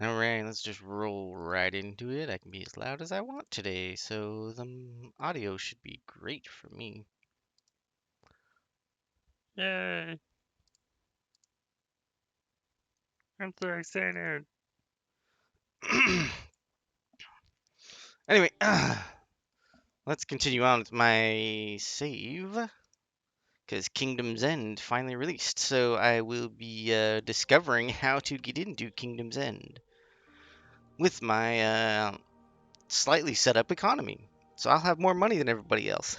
Alright, let's just roll right into it. I can be as loud as I want today, so the audio should be great for me. Yay! I'm so excited. Anyway, let's continue on with my save, because Kingdom's End finally released. So I will be discovering how to get into Kingdom's End with my slightly set up economy. So I'll have more money than everybody else.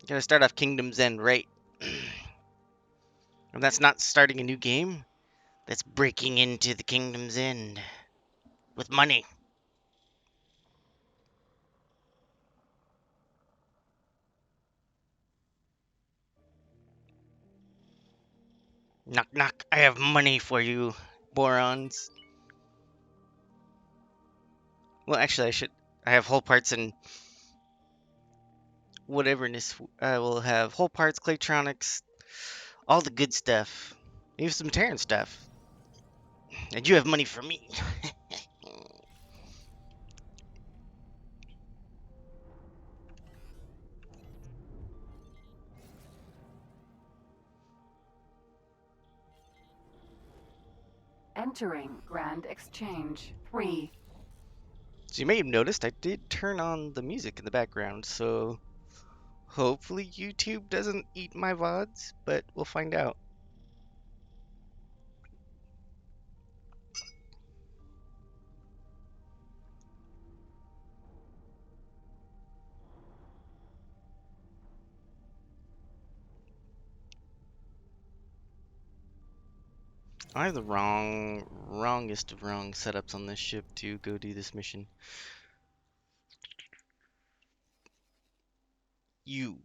Gotta start off Kingdom's End right. And that's not starting a new game. That's breaking into the Kingdom's End with money. Knock, knock. I have money for you, morons. Well, actually, I should. I have whole parts and whateverness. I will have whole parts, Claytronics, all the good stuff. Even some Terran stuff. And you have money for me. Entering Grand Exchange 3. So you may have noticed I did turn on the music in the background, so hopefully YouTube doesn't eat my VODs, but we'll find out. I have the wrongest of wrong setups on this ship to go do this mission. You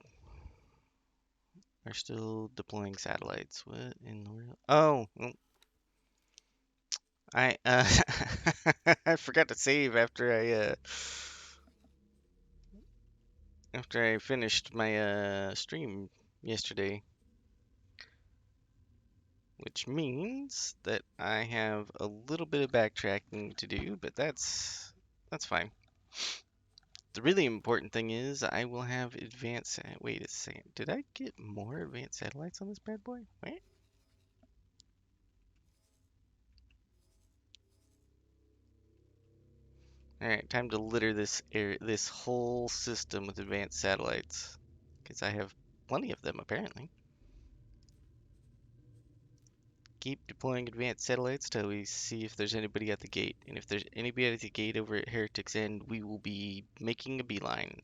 are still deploying satellites. What in the world? Oh, I I forgot to save after I finished my stream yesterday, which means that I have a little bit of backtracking to do, but that's fine. The really important thing is I will have advanced. Wait a second. Did I get more advanced satellites on this bad boy? Wait. All right, time to litter this whole system with advanced satellites, because I have plenty of them apparently. Keep deploying advanced satellites till we see if there's anybody at the gate, and if there's anybody at the gate over at Heretic's End, we will be making a beeline.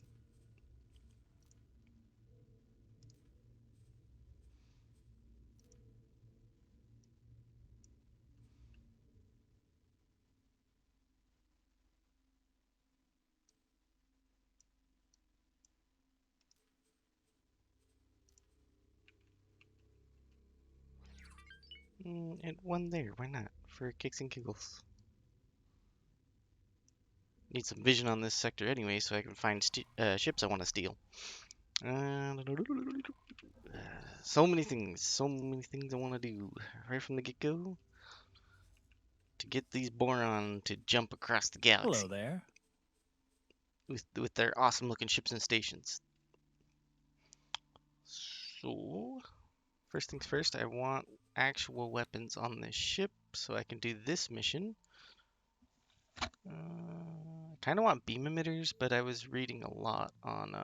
And one there, why not? For kicks and giggles. Need some vision on this sector anyway, so I can find ships I want to steal. Uh, so many things I want to do right from the get-go to get these boron to jump across the Hello galaxy there. with their awesome looking ships and stations. So, first things first, I want actual weapons on this ship so I can do this mission. I kind of want beam emitters, but I was reading a lot on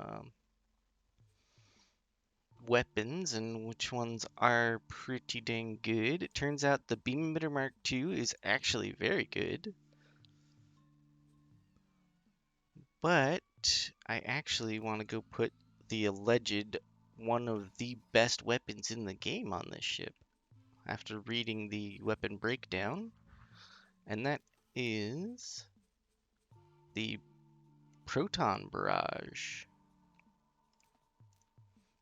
weapons and which ones are pretty dang good. It turns out the beam emitter Mark II is actually very good, but I actually want to go put the alleged one of the best weapons in the game on this ship after reading the weapon breakdown, and that is the proton barrage.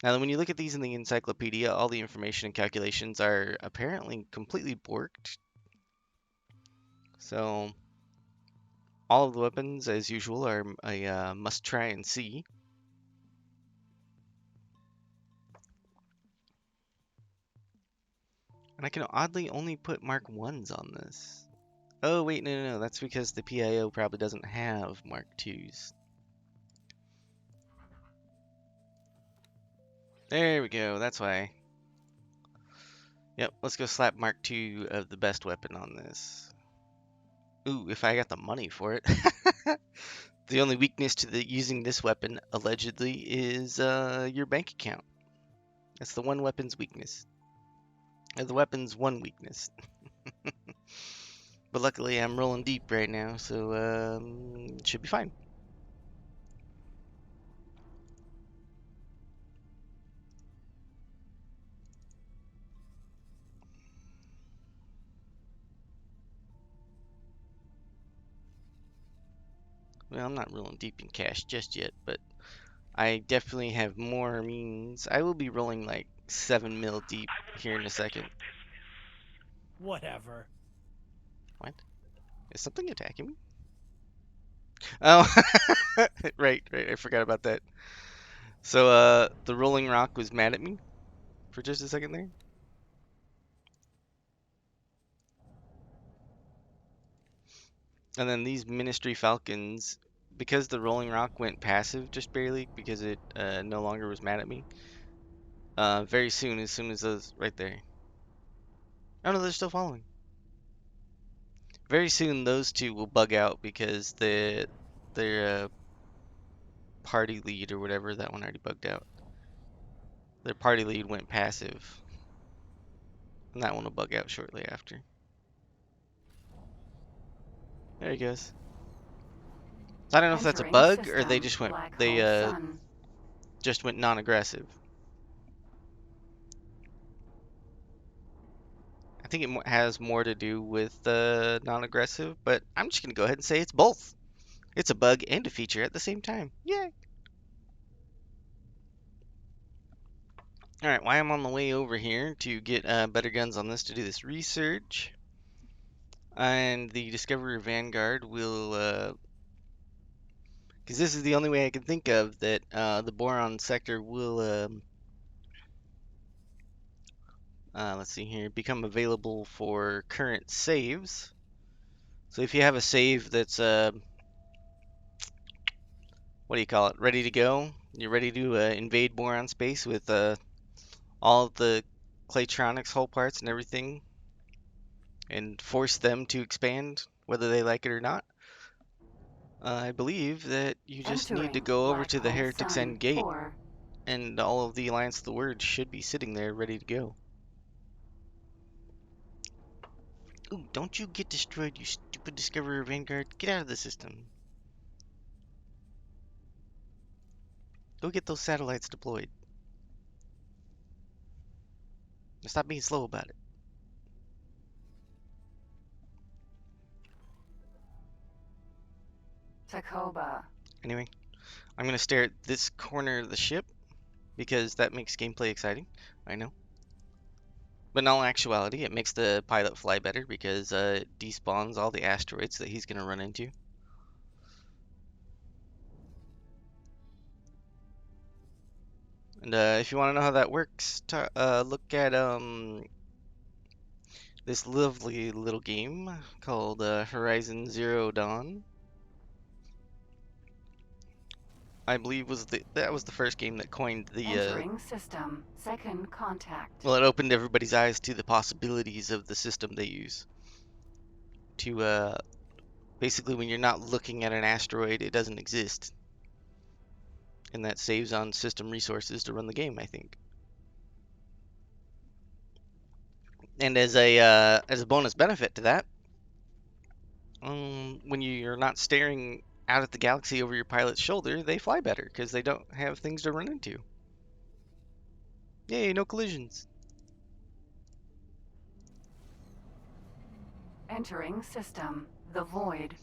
Now, when you look at these in the encyclopedia, all the information and calculations are apparently completely borked. So, all of the weapons, as usual, are a must try and see. And I can oddly only put Mark 1s on this. Oh, wait, no. That's because the PIO probably doesn't have Mark 2s. There we go. That's why. Yep, let's go slap Mark 2 of the best weapon on this. Ooh, if I got the money for it. The only weakness to using this weapon, allegedly, is your bank account. That's the one weapon's weakness. The weapon's one weakness. But luckily, I'm rolling deep right now, so it should be fine. Well, I'm not rolling deep in cash just yet, but I definitely have more means. I will be rolling like 7 mil deep here in a second. Whatever. What? Is something attacking me? Oh, right. I forgot about that. So, the Rolling Rock was mad at me for just a second there. And then these Ministry Falcons, because the Rolling Rock went passive just barely because it no longer was mad at me. Very soon, as soon as those right there. Oh no, they're still following. Very soon, those two will bug out because their party lead or whatever, that one already bugged out. Their party lead went passive, and that one will bug out shortly after. There he goes. I don't know if that's a Entering bug or system. Black hole they sun. just went non-aggressive. I think it has more to do with non-aggressive, but I'm just gonna go ahead and say it's both. It's a bug and a feature at the same time. Yay! All right, while I'm on the way over here to get better guns on this to do this research, and the Discovery Vanguard will, because this is the only way I can think of that the boron sector will, let's see here, become available for current saves. So if you have a save that's, what do you call it, ready to go, you're ready to invade boron space with all of the Claytronics hull parts and everything, and force them to expand, whether they like it or not. I believe that you just need to Entering go over black to the hole Heretics sun. End Gate, 4. and all of the Alliance of the Word should be sitting there ready to go. Ooh, don't you get destroyed, you stupid Discoverer Vanguard. Get out of the system. Go get those satellites deployed. Stop being slow about it. Tacoba. Anyway, I'm going to stare at this corner of the ship, because that makes gameplay exciting. I know. But in all actuality, it makes the pilot fly better because it despawns all the asteroids that he's going to run into. And if you want to know how that works, look at this lovely little game called Horizon Zero Dawn. I believe that was the first game that coined the Entering system. Second contact. well, it opened everybody's eyes to the possibilities of the system they use to basically when you're not looking at an asteroid, it doesn't exist, and that saves on system resources to run the game, I think. And as a bonus benefit to that, when you're not staring out at the galaxy over your pilot's shoulder, they fly better because they don't have things to run into. Yay, no collisions. Entering system. The void.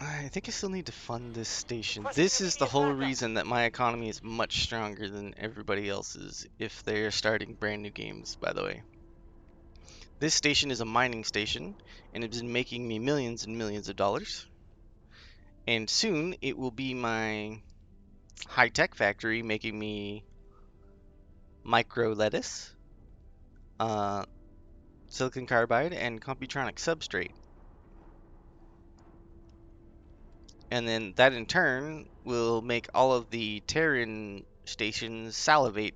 I think I still need to fund this station. This is the whole reason that my economy is much stronger than everybody else's if they're starting brand new games, by the way. This station is a mining station, and it's been making me millions and millions of dollars. And soon it will be my high-tech factory making me micro lettuce, uh, silicon carbide and computronic substrate. And then that in turn will make all of the Terran stations salivate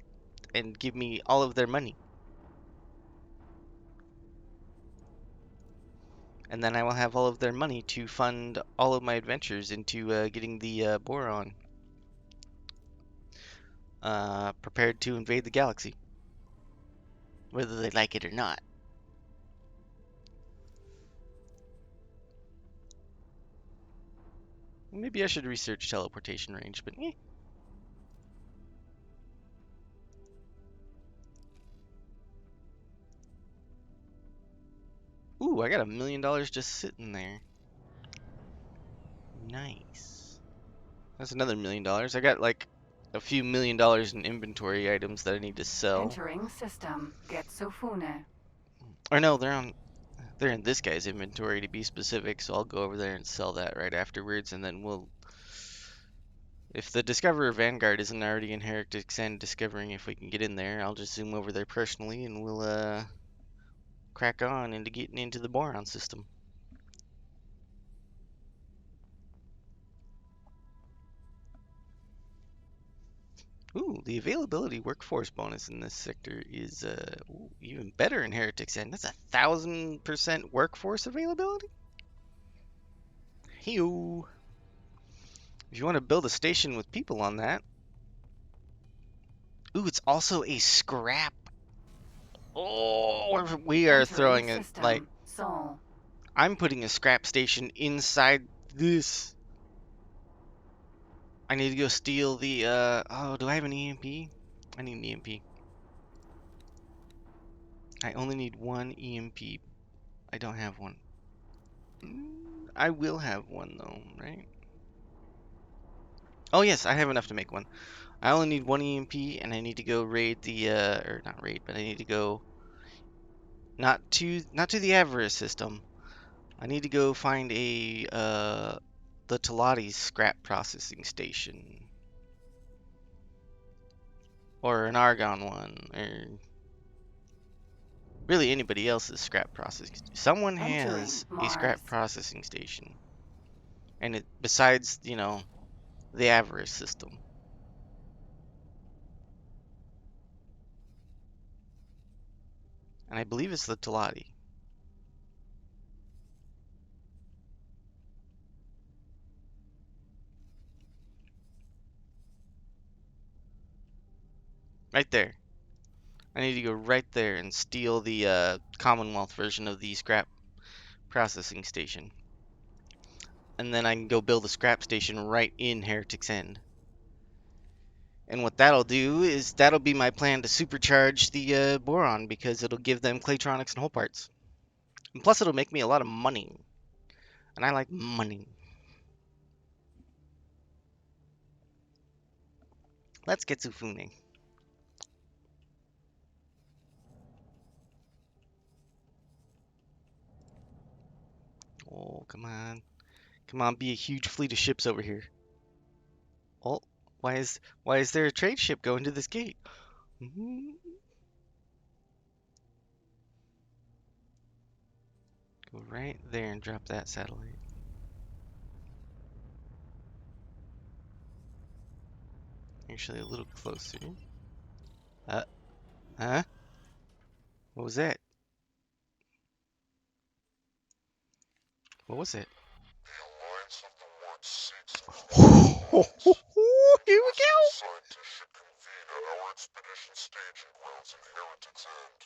and give me all of their money. And then I will have all of their money to fund all of my adventures into getting the boron prepared to invade the galaxy, whether they like it or not. Maybe I should research teleportation range, but eh. Ooh, I got $1 million just sitting there. Nice. That's another $1 million. I got like a few $1 million in inventory items that I need to sell. Entering system. Getsufune. Or no, they're in this guy's inventory to be specific, so I'll go over there and sell that right afterwards, and then if the Discoverer Vanguard isn't already in Heretics and discovering if we can get in there, I'll just zoom over there personally and we'll crack on into getting into the boron system. Ooh, the availability workforce bonus in this sector is even better in Heretics End. That's 1,000% workforce availability. Heyo. If you want to build a station with people on that. Ooh, it's also a scrap. Oh, we are Entering throwing it like system. Sol. I'm putting a scrap station inside this. I need to go steal the oh, do I have an EMP? I need an EMP. I only need one EMP. I don't have one. I will have one though, right? Oh yes, I have enough to make one. I only need one EMP and I need to go raid the or not raid, but I need to go not to the Avarice system. I need to go find a the Talati's scrap processing station. Or an Argon one, or really anybody else's scrap processing. Someone Entering has a Mars. scrap processing station, and it besides the Avarice system. And I believe it's the Talati. Right there. I need to go right there and steal the Commonwealth version of the scrap processing station. And then I can go build a scrap station right in Heretic's End. And what that'll do is that'll be my plan to supercharge the boron because it'll give them claytronics and whole parts. And plus it'll make me a lot of money. And I like money. Let's get Sufune. Oh, come on. Come on, be a huge fleet of ships over here. Oh, why is there a trade ship going to this gate? Mhm. Go right there and drop that satellite. Actually, a little closer. Uh, huh? What was that? What was it? The Alliance of the Ward seeks the Here we go! assigned to ship convene at our expedition staging grounds in Heretic's End.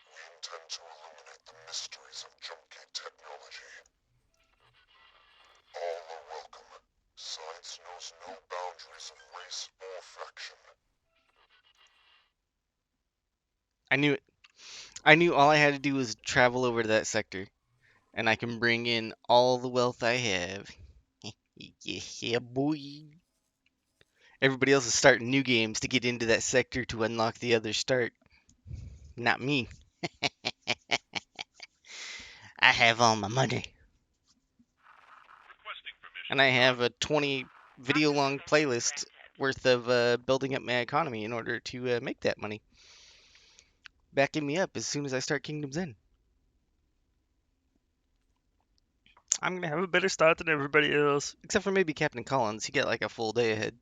We intend to illuminate the mysteries of jumpgate technology. All are welcome. Science knows no boundaries of race or faction. I knew it. I knew all I had to do was travel over to that sector, and I can bring in all the wealth I have. Yeah, boy. Everybody else is starting new games to get into that sector to unlock the other start. Not me. I have all my money. And I have a 20 video long playlist worth of building up my economy in order to make that money. backing me up as soon as I start Kingdom's End. I'm gonna have a better start than everybody else. Except for maybe Captain Collins. He got like a full day ahead.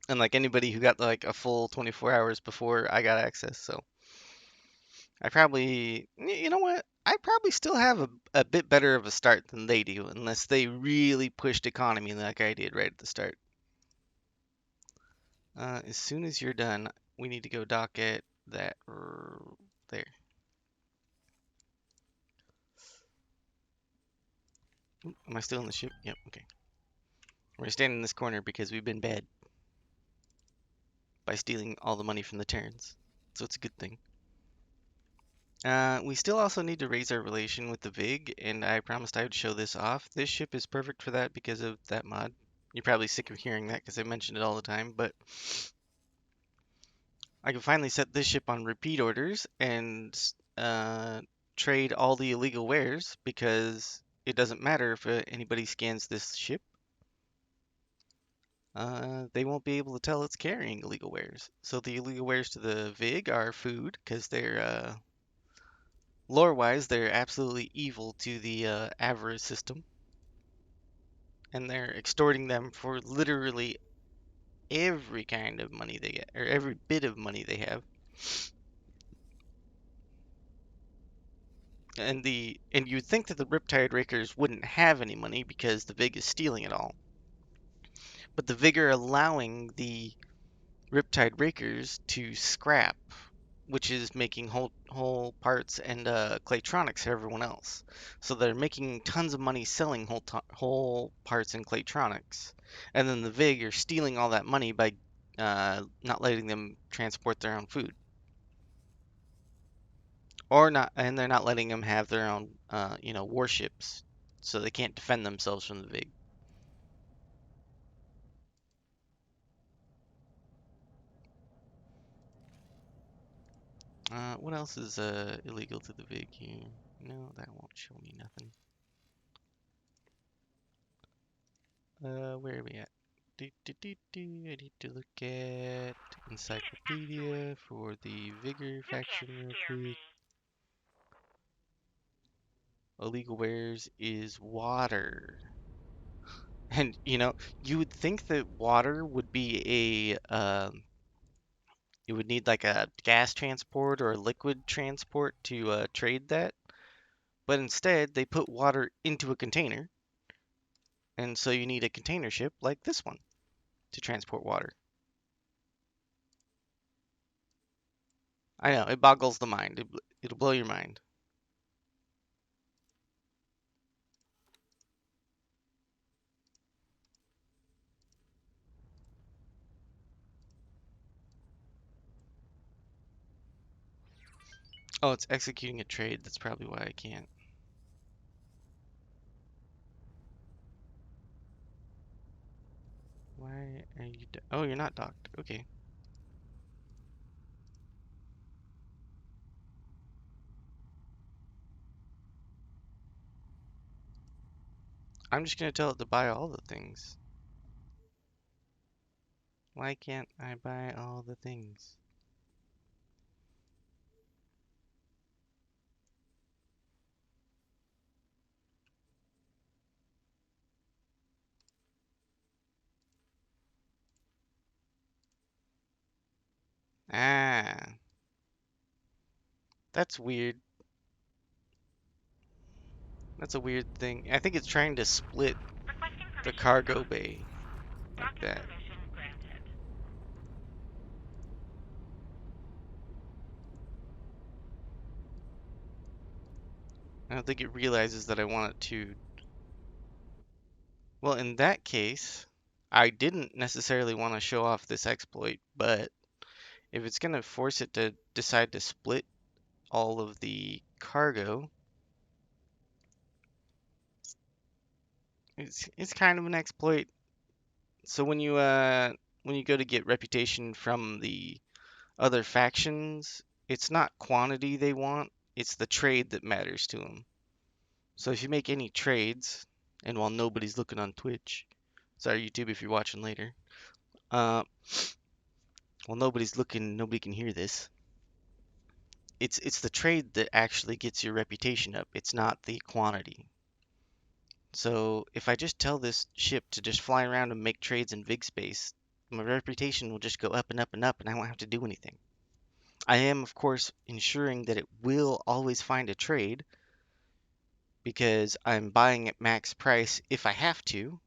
And like anybody who got like a full 24 hours before I got access. So I probably, you know what? I probably still have a bit better of a start than they do, unless they really pushed economy like I did right at the start. As soon as you're done, we need to go dock at that there. Ooh, am I still in the ship? Yep, okay. We're gonna stand in this corner because we've been bad by stealing all the money from the Terrans. So it's a good thing. We still also need to raise our relation with the Vig, and I promised I would show this off. This ship is perfect for that because of that mod. You're probably sick of hearing that because I mentioned it all the time, but I can finally set this ship on repeat orders and trade all the illegal wares because it doesn't matter if anybody scans this ship. They won't be able to tell it's carrying illegal wares. So the illegal wares to the Vig are food because they're lore-wise, they're absolutely evil to the avarice system, and they're extorting them for literally every kind of money they get, or every bit of money they have. And you'd think that the Riptide Rakers wouldn't have any money because the Vig is stealing it all, but the Vig are allowing the Riptide Rakers to scrap, which is making whole parts and claytronics for everyone else. So they're making tons of money selling whole parts and claytronics, and then the Vig are stealing all that money by not letting them transport their own food, or not, and they're not letting them have their own, warships, so they can't defend themselves from the Vig. What else is illegal to the Vig here? No, that won't show me nothing. Where are we at? I need to look at encyclopedia for the Vigor faction real quick. Illegal wares is water. And you would think that water would be you would need like a gas transport or a liquid transport to trade that. But instead, they put water into a container. And so you need a container ship like this one to transport water. I know, it boggles the mind. It'll blow your mind. Oh, it's executing a trade. That's probably why I can't. Why are you... Oh, you're not docked. Okay. I'm just gonna tell it to buy all the things. Why can't I buy all the things? Ah, that's weird. That's a weird thing. I think it's trying to split the cargo bay like that. I don't think it realizes that I want it to. Well, in that case, I didn't necessarily want to show off this exploit, but if it's gonna force it to decide to split all of the cargo, it's kind of an exploit. So when you go to get reputation from the other factions, it's not quantity they want, it's the trade that matters to them. So if you make any trades, and while nobody's looking on Twitch, sorry YouTube if you're watching later, while nobody's looking, nobody can hear this. it's the trade that actually gets your reputation up. It's not the quantity. So if I just tell this ship to just fly around and make trades in big space, my reputation will just go up and up and up, and I won't have to do anything. I am, of course, ensuring that it will always find a trade because I'm buying at max price if I have to.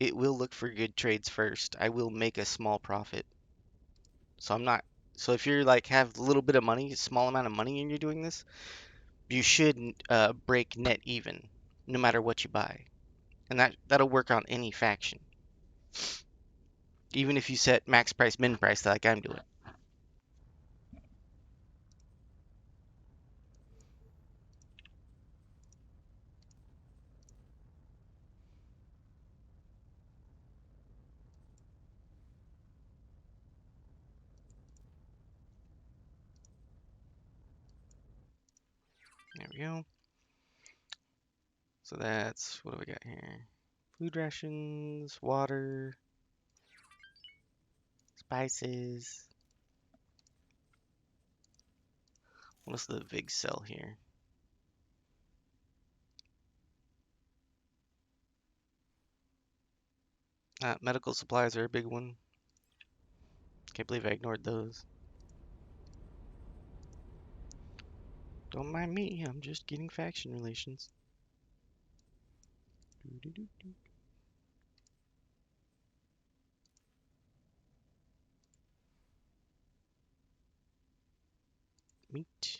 It will look for good trades first. I will make a small profit. So I'm not. So if you're like have a little bit of money, a small amount of money, and you're doing this, you should break net even, no matter what you buy, and that'll work on any faction, even if you set max price, min price, like I'm doing. There we go. So that's what do we got here? Food rations, water, spices. What does the VIG sell here? Medical supplies are a big one. Can't believe I ignored those. Don't mind me, I'm just getting faction relations. Doo-doo-doo-doo. Meat.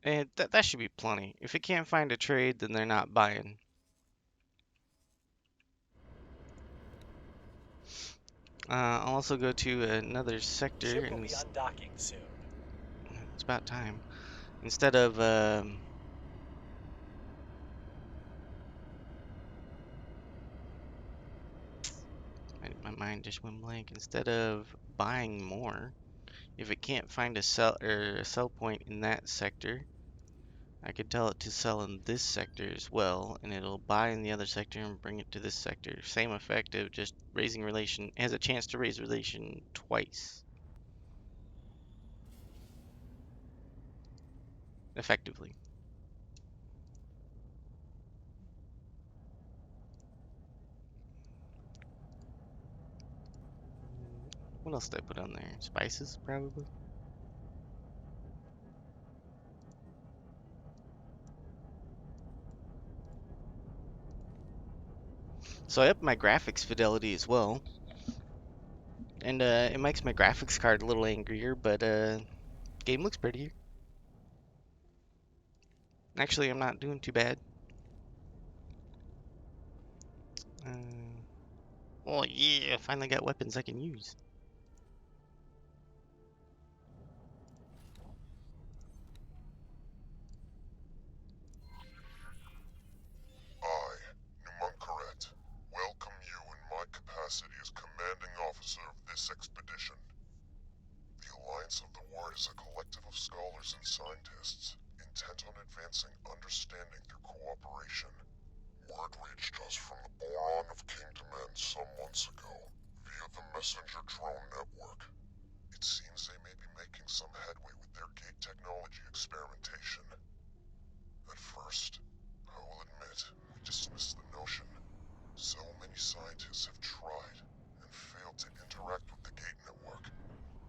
And that should be plenty. If it can't find a trade, then they're not buying. I'll also go to another sector, Ship will and be undocking soon. it's about time. Instead of my mind just went blank. Instead of buying more, if it can't find a sell point in that sector, I could tell it to sell in this sector as well, and it'll buy in the other sector and bring it to this sector. Same effect of just raising relation. It has a chance to raise relation twice, effectively. What else did I put on there? Spices, probably. So I upped my graphics fidelity as well, and it makes my graphics card a little angrier, but game looks prettier. Actually, I'm not doing too bad. Uh, oh yeah, finally got weapons I can use. I, Numunkaret, welcome you in my capacity as commanding officer of this expedition. The Alliance of the Word is a collective of scholars and scientists intent on advancing understanding through cooperation. Word reached us from the Boron of Kingdom End some months ago via the messenger drone network. It seems they may be making some headway with their gate technology experimentation. At first, I will admit, we dismissed the notion. So many scientists have tried and failed to interact with the gate network.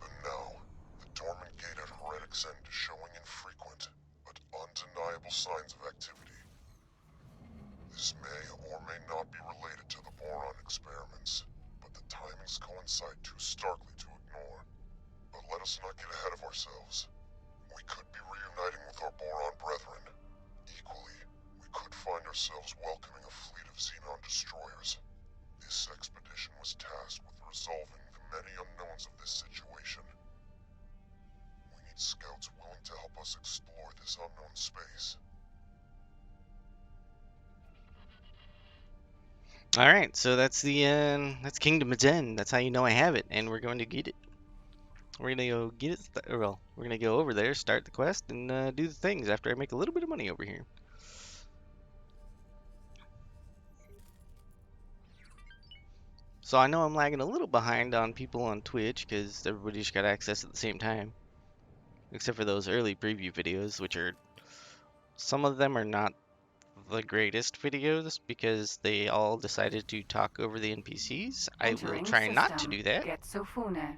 But now, the dormant gate at Heretic's End is showing infrequent, but undeniable signs of activity. This may or may not be related to the boron experiments, but the timings coincide too starkly to ignore. But let us not get ahead of ourselves. We could be reuniting with our boron brethren. Equally, we could find ourselves welcoming a fleet of Xenon destroyers. This expedition was tasked with resolving the many unknowns of this situation. We need scouts willing to help us explore this unknown space. All right, so that's the that's Kingdom of Zen. That's how you know I have it, and we're going to get it. We're gonna go get it. Well, we're gonna go over there, start the quest, and do the things after I make a little bit of money over here. So I know I'm lagging a little behind on people on Twitch because everybody just got access at the same time, except for those early preview videos, which are some of them are not the greatest videos because they all decided to talk over the NPCs. I will Entering try not to system. do that, Get Sofune.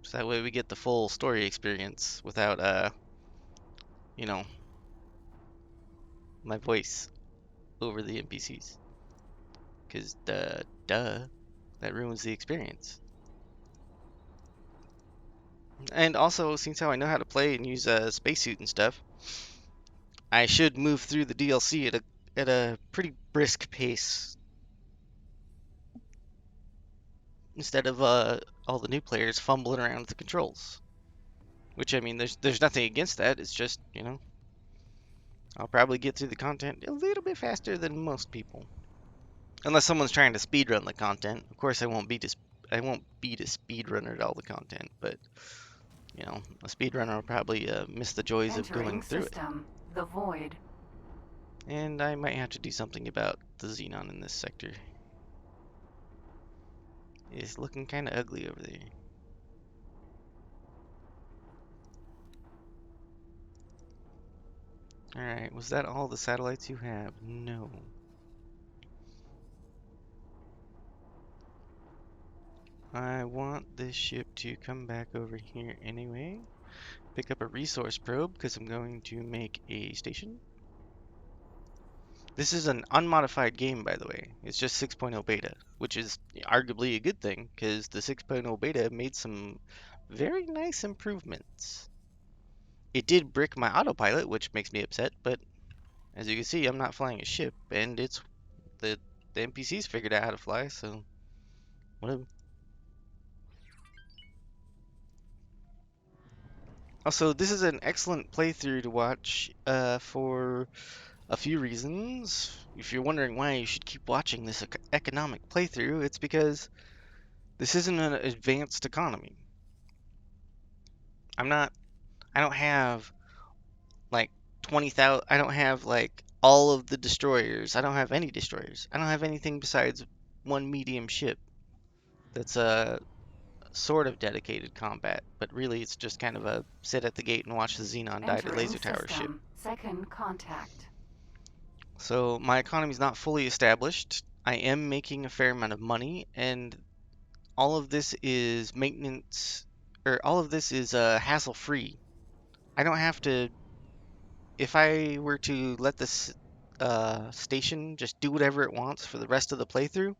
so that way we get the full story experience without you know, my voice over the NPCs. Because duh, that ruins the experience. And also, since how I know how to play and use a spacesuit and stuff, I should move through the DLC at a pretty brisk pace instead of all the new players fumbling around with the controls. Which I mean, there's nothing against that. It's just I'll probably get through the content a little bit faster than most people, unless someone's trying to speedrun the content. Of course, I won't beat a speedrunner at all the content, but a speedrunner will probably miss the joys of going Entering through it. system. The Void. And I might have to do something about the xenon in this sector. It's looking kind of ugly over there. Alright, was that all the satellites you have? No. I want this ship to come back over here anyway. Pick up a resource probe because I'm going to make a station. This is an unmodified game, by the way. It's just 6.0 beta, which is arguably a good thing because the 6.0 beta made some very nice improvements. It did brick my autopilot, which makes me upset, but as you can see, I'm not flying a ship, and it's the NPCs figured out how to fly, so whatever. Also, this is an excellent playthrough to watch for a few reasons. If you're wondering why you should keep watching this economic playthrough, it's because this isn't an advanced economy. I don't have like 20,000, I don't have like all of the destroyers. I don't have any destroyers. I don't have anything besides one medium ship that's sort of dedicated combat, but really it's just kind of a sit at the gate and watch the Xenon die to Entering laser tower ship. system. Second contact. So my economy's not fully established. I am making a fair amount of money, and all of this is maintenance, or all of this is hassle-free. I don't have to. If I were to let this station just do whatever it wants for the rest of the playthrough,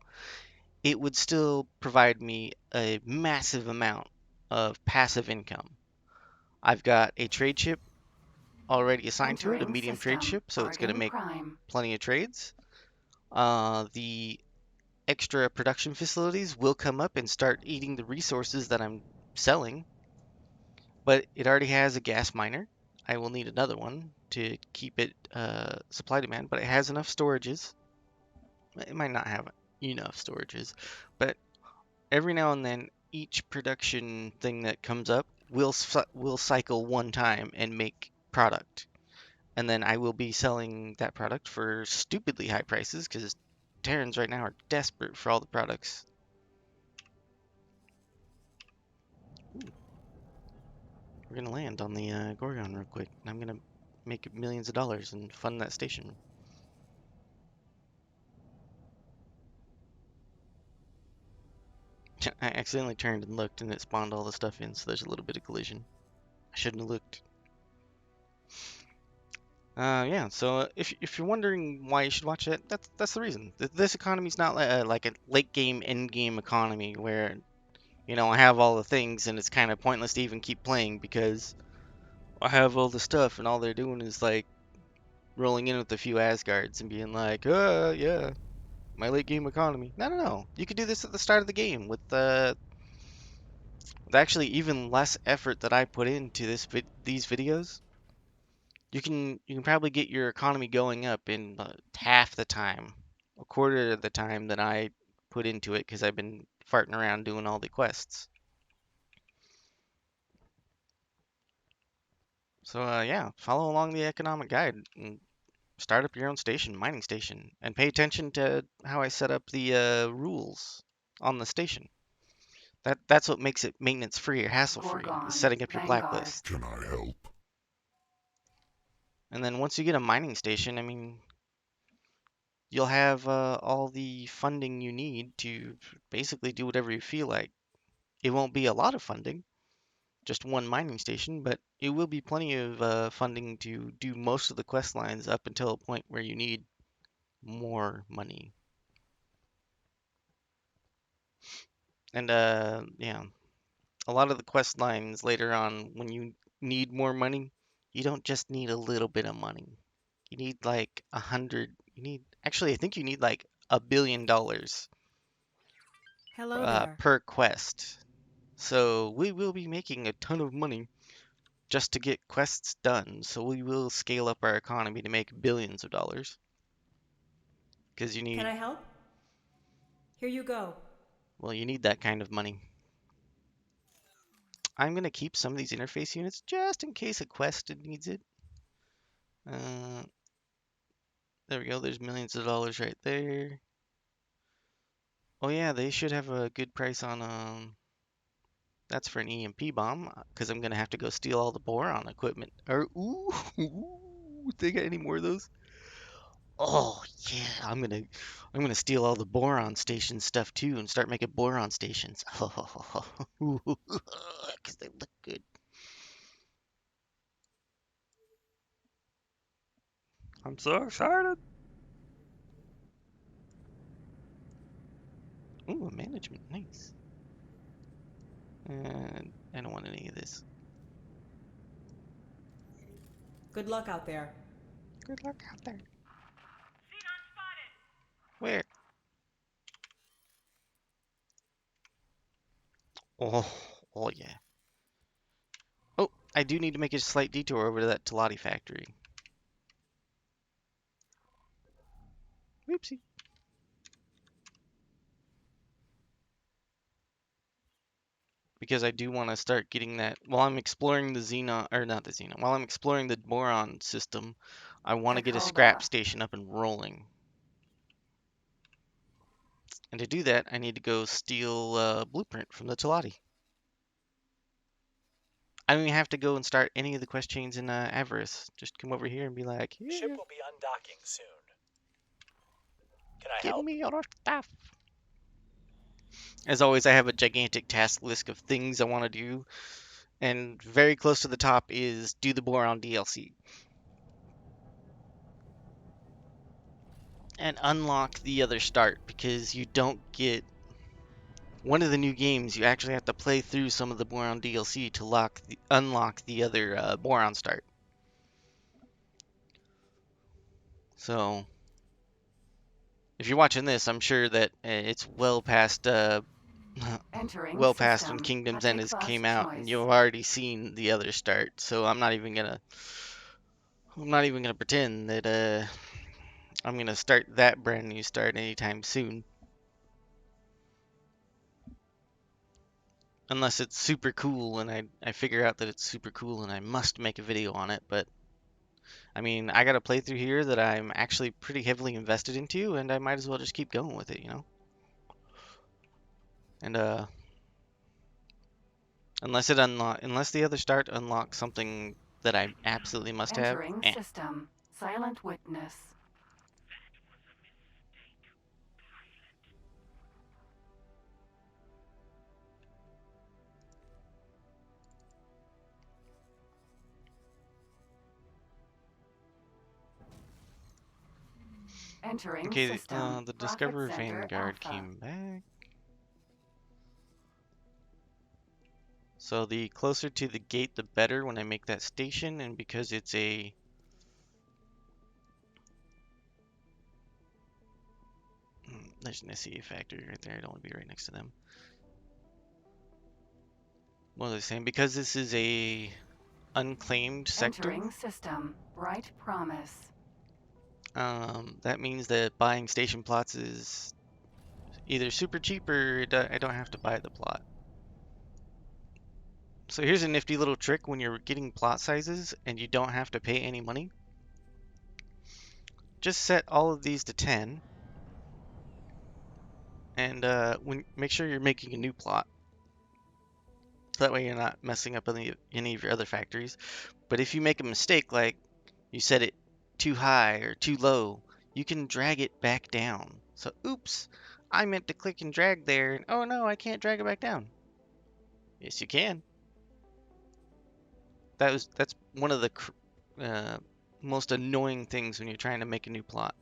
it would still provide me a massive amount of passive income. I've got a trade ship already assigned to it, a Entering medium trade system. ship, so it's going to Bargain make prime. plenty of trades. The extra production facilities will come up and start eating the resources that I'm selling, but it already has a gas miner. I will need another one to keep it supply demand, but it has enough storages. It might not have enough storages, but every now and then each production thing that comes up will cycle one time and make product. And then I will be selling that product for stupidly high prices because Terrans right now are desperate for all the products. Ooh, we're gonna land on the Gorgon real quick. I'm gonna make millions of dollars and fund that station. I accidentally turned and looked and it spawned all the stuff in, so there's a little bit of collision. I shouldn't have looked. Yeah, so if you're wondering why you should watch it, that's the reason. This economy's not like a late game, end game economy where, I have all the things and it's kind of pointless to even keep playing because I have all the stuff and all they're doing is like rolling in with a few Asgards and being like, yeah, my late game economy. No, no, no. You could do this at the start of the game with actually even less effort that I put into these videos. You can probably get your economy going up in half the time, a quarter of the time that I put into it because I've been farting around doing all the quests. So yeah, follow along the economic guide and start up your own station, mining station, and pay attention to how I set up the rules on the station. That's what makes it maintenance free or hassle free, is Gorgon, setting up your Vanguard. blacklist. Can I help? And then once you get a mining station, I mean, you'll have all the funding you need to basically do whatever you feel like. It won't be a lot of funding, just one mining station, but it will be plenty of funding to do most of the quest lines up until a point where you need more money. And yeah, a lot of the quest lines later on, when you need more money, you don't just need a little bit of money. You need like 100. Actually, I think you need like $1 billion Hello there. per quest. So we will be making a ton of money just to get quests done. So we will scale up our economy to make billions of dollars. Because you Can need, I help? Here you go. well, you need that kind of money. I'm going to keep some of these interface units just in case a quest needs it. Uh, there we go. There's millions of dollars right there. Oh yeah, they should have a good price on that's for an EMP bomb, because I'm gonna have to go steal all the boron equipment. Or ooh, they got any more of those? Oh yeah, I'm gonna steal all the boron station stuff too and start making boron stations. Because they look good. I'm so excited. Ooh, management, nice. And I don't want any of this. Good luck out there. Good luck out there. Where? Oh, oh yeah. Oh, I do need to make a slight detour over to that Telati factory. Oopsie. Because I do want to start getting that while I'm exploring the xenon, or not the xenon, while I'm exploring the boron system, I want to get a scrap Tacoba. station up and rolling. And to do that, I need to go steal a blueprint from the Telati. I don't even have to go and start any of the quest chains in Avarice. Just come over here and be like, Ship yeah, will be undocking soon. Can I give help? me your stuff. As always, I have a gigantic task list of things I want to do. And very close to the top is do the boron DLC. And unlock the other start, because you don't get one of the new games. You actually have to play through some of the boron DLC to unlock the other boron start. So if you're watching this, I'm sure that it's well past Entering well past when system. Kingdom's End has Hatikva's came out, and choice. you've already seen the other start. So I'm not even gonna pretend that I'm gonna start that brand new start anytime soon. Unless it's super cool and I figure out that it's super cool and I must make a video on it. But I mean, I got a playthrough here that I'm actually pretty heavily invested into, and I might as well just keep going with it, you know? And unless the other start unlocks something that I absolutely must have, Entering eh. system. Silent witness. Entering Okay, system. the Profit Discoverer Center Vanguard Alpha. came back. So the closer to the gate, the better when I make that station, and because it's a there's an SCA factory right there. I don't want to be right next to them. What was I saying? Because this is a unclaimed sector, Entering system. Bright promise. that means that buying station plots is either super cheap or I don't have to buy the plot. So here's a nifty little trick when you're getting plot sizes and you don't have to pay any money. Just set all of these to 10 and make sure you're making a new plot. So that way you're not messing up any of your other factories. But if you make a mistake, like you set it too high or too low, you can drag it back down. So oops, I meant to click and drag there, and oh no, I can't drag it back down. Yes, you can. That's one of the uh, most annoying things when you're trying to make a new plot.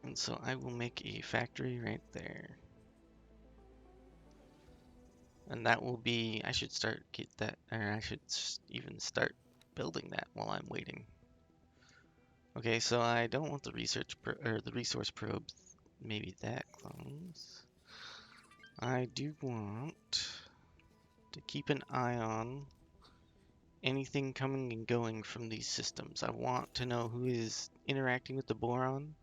And so I will make a factory right there. And that will be, I should even start building that while I'm waiting. Okay, so I don't want the the resource probes. Maybe that close. I do want to keep an eye on anything coming and going from these systems. I want to know who is interacting with the boron.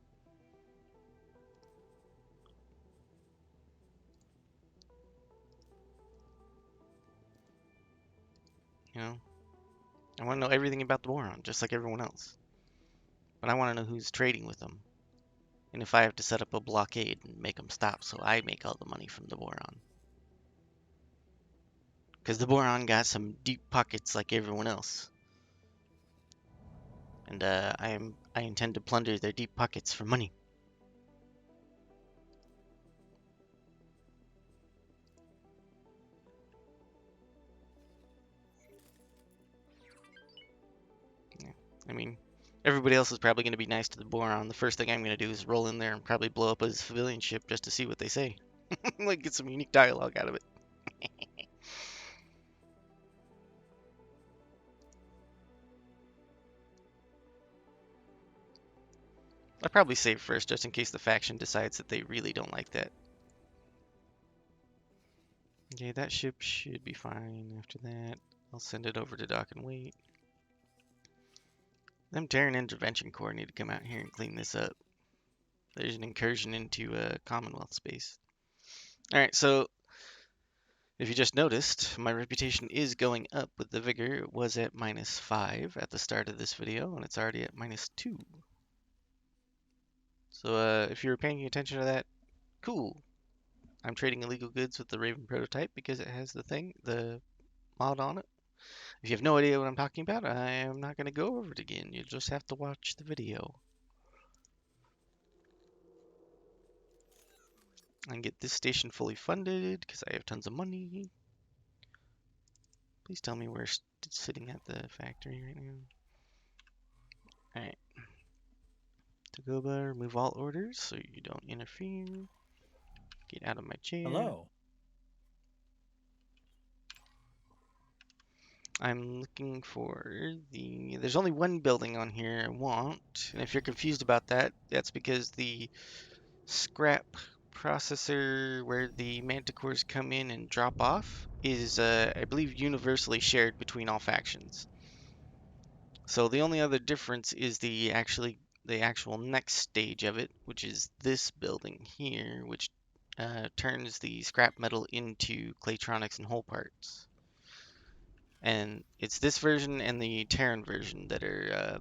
You know, I want to know everything about the boron, just like everyone else. But I want to know who's trading with them. And if I have to set up a blockade and make them stop so I make all the money from the boron. Because the boron got some deep pockets like everyone else. And I intend to plunder their deep pockets for money. Yeah. I mean, everybody else is probably going to be nice to the boron. The first thing I'm going to do is roll in there and probably blow up his civilian ship just to see what they say. Like, get some unique dialogue out of it. I'll probably save first just in case the faction decides that they really don't like that. Okay, that ship should be fine after that. I'll send it over to dock and wait. Them Terran Intervention Corps need to come out here and clean this up. There's an incursion into Commonwealth space. Alright, so if you just noticed, my reputation is going up with the vigor. It was at -5 at the start of this video, and it's already at -2. So if you were paying attention to that, cool. I'm trading illegal goods with the Raven prototype because it has the mod on it. If you have no idea what I'm talking about, I am not going to go over it again. You'll just have to watch the video. And get this station fully funded because I have tons of money. Please tell me where it's sitting at the factory right now. Alright. Tagoba, remove all orders so you don't interfere. Get out of my chair. Hello. I'm looking for there's only one building on here I want. And if you're confused about that, that's because the scrap processor where the manticores come in and drop off is, I believe, universally shared between all factions. So the only other difference is the actual next stage of it, which is this building here, which turns the scrap metal into Claytronics and whole parts. And it's this version and the Terran version that are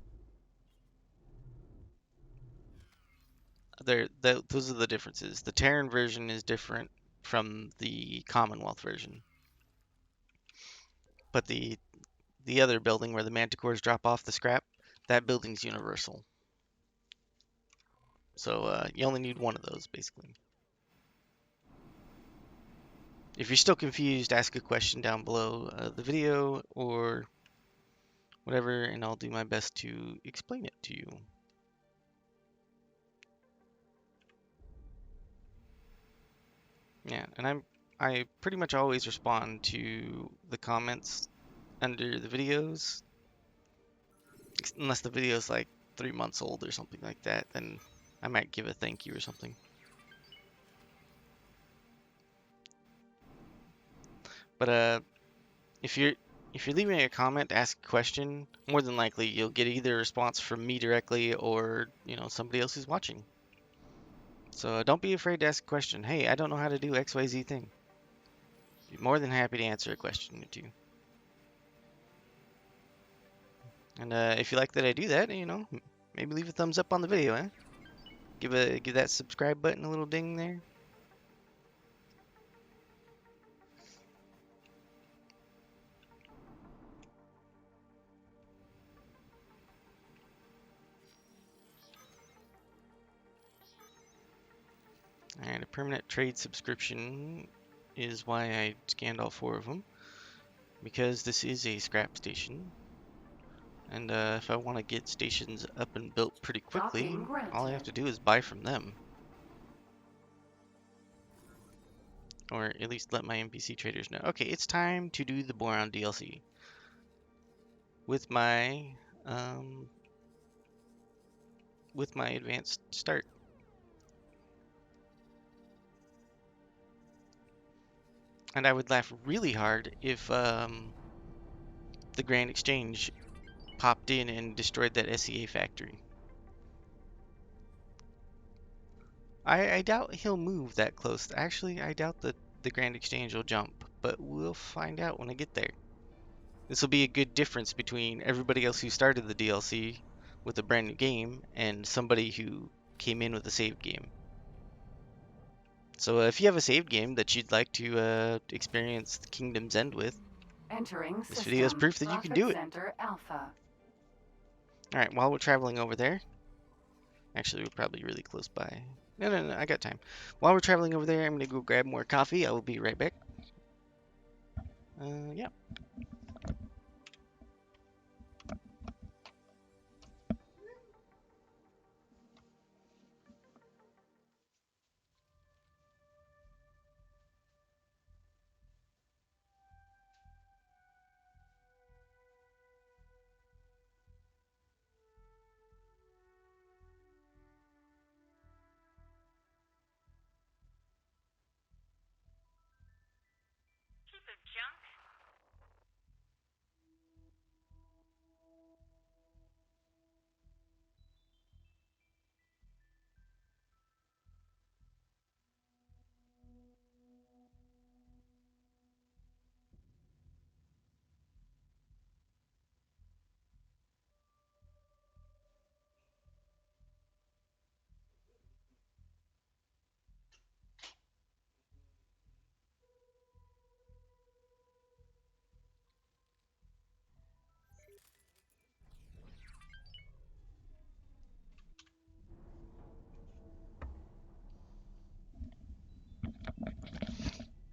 those are the differences. The Terran version is different from the Commonwealth version, but the other building where the manticores drop off the scrap, that building's universal. So you only need one of those basically. If you're still confused, ask a question down below the video or whatever, and I'll do my best to explain it to you. Yeah, and I pretty much always respond to the comments under the videos, unless the video's like 3 months old or something like that, then I might give a thank you or something. But if you're if you're leaving a comment, ask a question, more than likely you'll get either a response from me directly or, somebody else who's watching. So don't be afraid to ask a question. Hey, I don't know how to do XYZ thing. Be more than happy to answer a question or two. And if you like that I do that, maybe leave a thumbs up on the video, eh? Give that subscribe button a little ding there. And a permanent trade subscription is why I scanned all 4 of them, because this is a scrap station. And if I want to get stations up and built pretty quickly, Docking all I have granted. to do is buy from them. Or at least let my NPC traders know. Okay, it's time to do the Boron DLC. With my advanced start. And I would laugh really hard if the Grand Exchange popped in and destroyed that SEA factory. I doubt he'll move that close. Actually, I doubt that the Grand Exchange will jump, but we'll find out when I get there. This will be a good difference between everybody else who started the DLC with a brand new game and somebody who came in with a saved game. So if you have a saved game that you'd like to experience the Kingdom's End with, Entering this system. video is proof that you can Profit do it. Center Alpha. Alright, while we're traveling over there, actually we're probably really close by. No, I got time. While we're traveling over there, I'm gonna go grab more coffee. I will be right back. Yeah.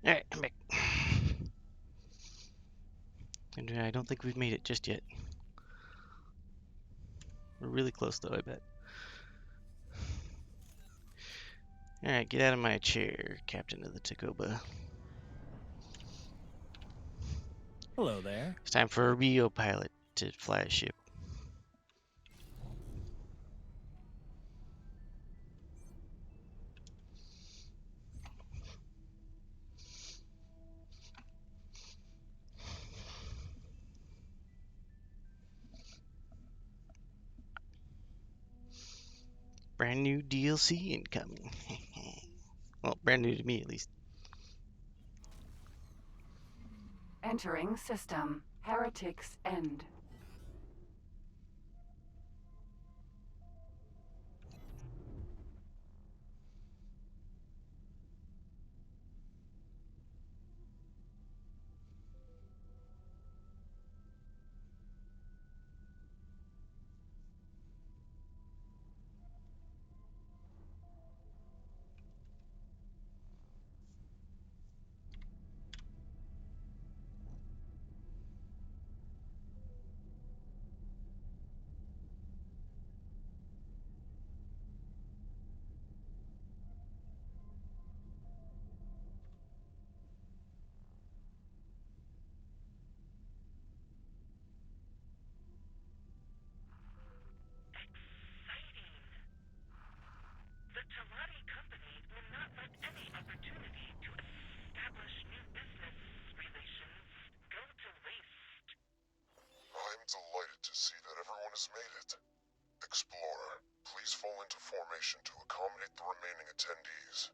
Alright, I'm back. And I don't think we've made it just yet. We're really close though, I bet. Alright, get out of my chair, Captain of the Tacoba. Hello there. It's time for a Rio pilot to fly a ship. Brand new DLC incoming. Well, brand new to me at least. Entering system. Heretics End. everyone has made it. Explorer, please fall into formation to accommodate the remaining attendees.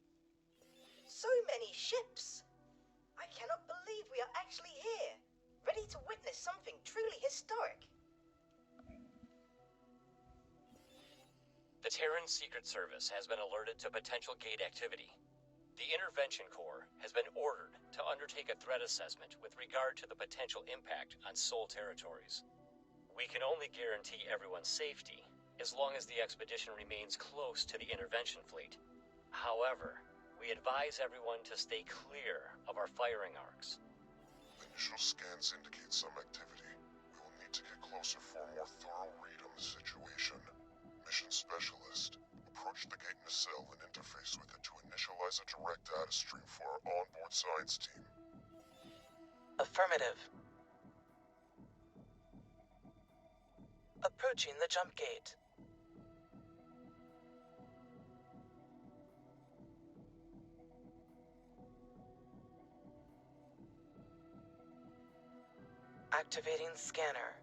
So many ships! I cannot believe we are actually here, ready to witness something truly historic. The Terran Secret Service has been alerted to potential gate activity. The Intervention Corps has been ordered to undertake a threat assessment with regard to the potential impact on Sol territories. We can only guarantee everyone's safety as long as the expedition remains close to the intervention fleet. However, we advise everyone to stay clear of our firing arcs. Initial scans indicate some activity. We will need to get closer for a more thorough read on the situation. Mission Specialist, approach the gate in a cell and interface with it to initialize a direct data stream for our onboard science team. Affirmative. Approaching the jump gate. Activating scanner.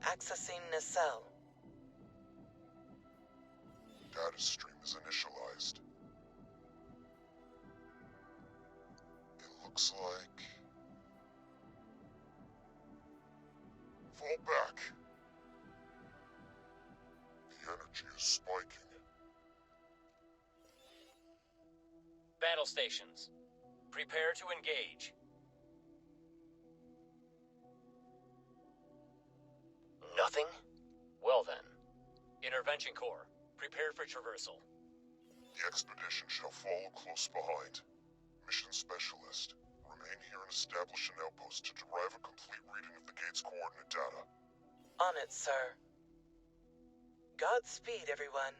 Accessing nacelle. Data stream is initialized. It looks like... Fall back. The energy is spiking. Battle stations, prepare to engage. Nothing? Well then, Intervention Corps, prepare for traversal. The expedition shall follow close behind. Mission Specialist, remain here and establish an outpost to derive a complete reading of the gate's coordinate data. On it, sir. Godspeed, everyone.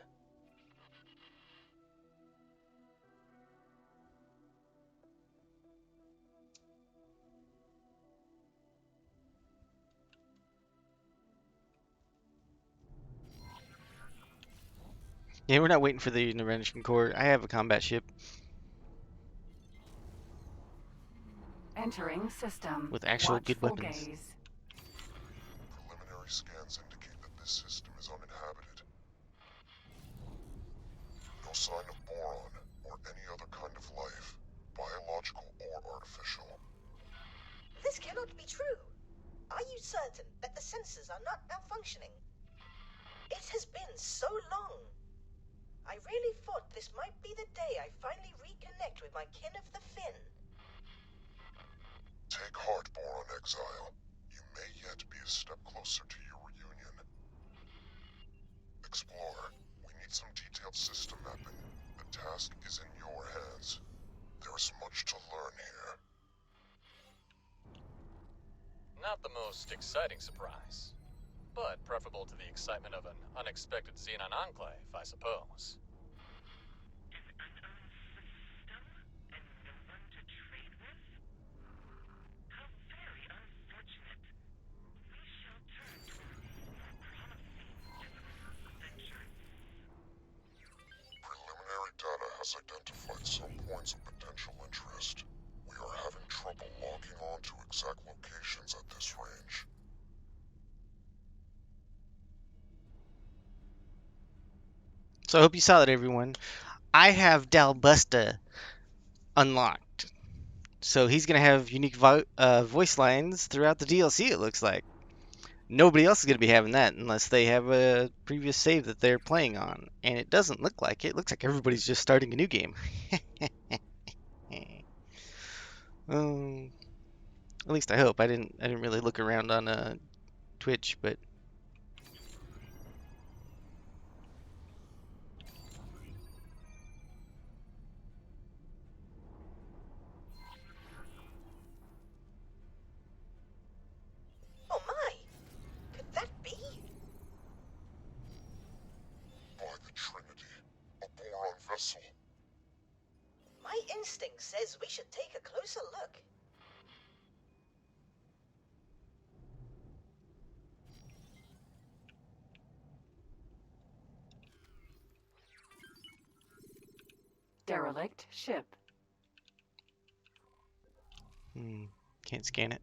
Yeah, we're not waiting for the Intervention Corps. I have a combat ship Entering system. with actual good Watchful weapons. gaze. Preliminary scans indicate that this system is uninhabited. No sign of boron or any other kind of life, biological or artificial. This cannot be true. Are you certain that the sensors are not malfunctioning? It has been so long. I really thought this might be the day I finally reconnect with my kin of the Fin. Take heart, Boron Exile. You may yet be a step closer to your reunion. Explorer, we need some detailed system mapping. The task is in your hands. There is much to learn here. Not the most exciting surprise, but preferable to the excitement of an unexpected Xenon enclave, I suppose. Preliminary data has identified some points of potential interest. We are having trouble logging on to exact locations at this range. So I hope you saw that, everyone. I have Busta unlocked. So he's going to have unique voice lines throughout the DLC, it looks like. Nobody else is going to be having that unless they have a previous save that they're playing on. And it doesn't look like it. It looks like everybody's just starting a new game. At least I hope. I didn't really look around on Twitch, but Oh my! Could that be? By the Trinity, a boron vessel. My instinct says we should take a closer look. Derelict ship. can't scan it.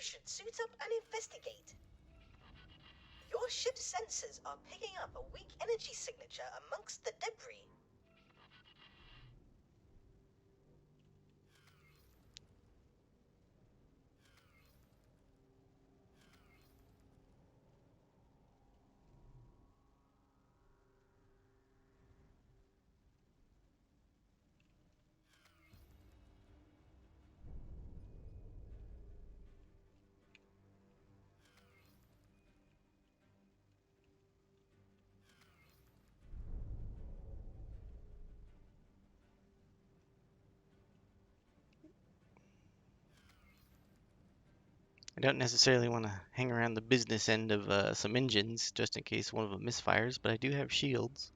should suit up and investigate. Your ship's sensors are picking up a weak energy signature amongst the debris. I don't necessarily want to hang around the business end of some engines just in case one of them misfires, but I do have shields.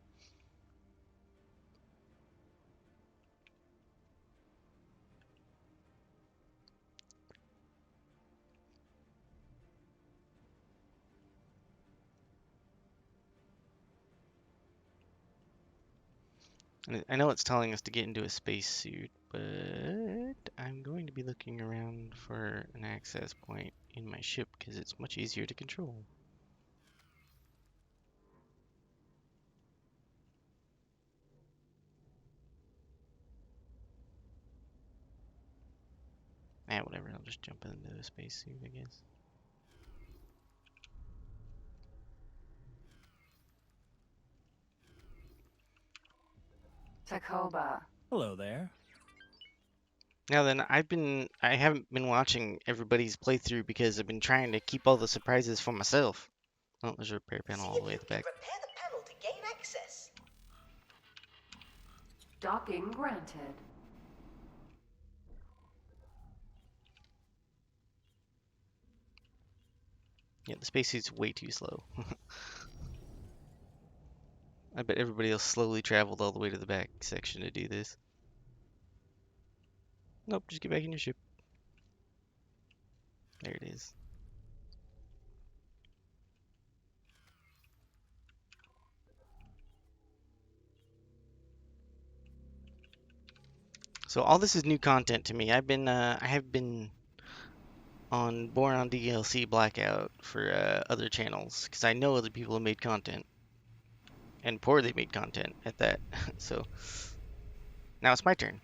And I know it's telling us to get into a spacesuit, but I'm going to be looking around for an access point in my ship because it's much easier to control. Whatever, I'll just jump into the spacesuit, I guess. Takoba. Hello there. Now then, I haven't been watching everybody's playthrough because I've been trying to keep all the surprises for myself. Oh, there's a repair panel See all the if way you at the can back. repair the panel to gain access. Docking granted. Yeah, the spacesuit's way too slow. I bet everybody else slowly traveled all the way to the back section to do this. Nope, just get back in your ship. There it is. So all this is new content to me. I have been on Boron DLC Blackout for other channels because I know other people have made content and poorly made content at that. So now it's my turn.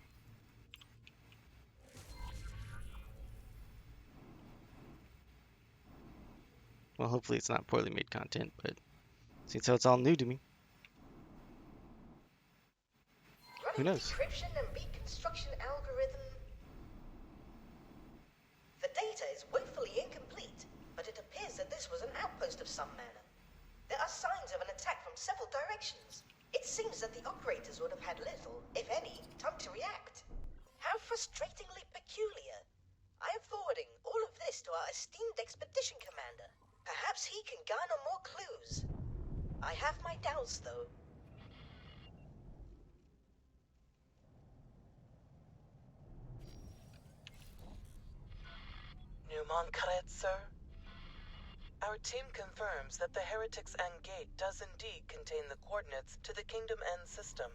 Well, hopefully it's not poorly made content, but since it's all new to me, who Running knows? decryption and reconstruction algorithm. The data is woefully incomplete, but it appears that this was an outpost of some manner. There are signs of an attack from several directions. It seems that the operators would have had little, if any, time to react. How frustratingly peculiar. I am forwarding all of this to our esteemed expedition commander. Perhaps he can garner more clues. I have my doubts, though. Newman correct, sir? Our team confirms that the Heretics End Gate does indeed contain the coordinates to the Kingdom End system.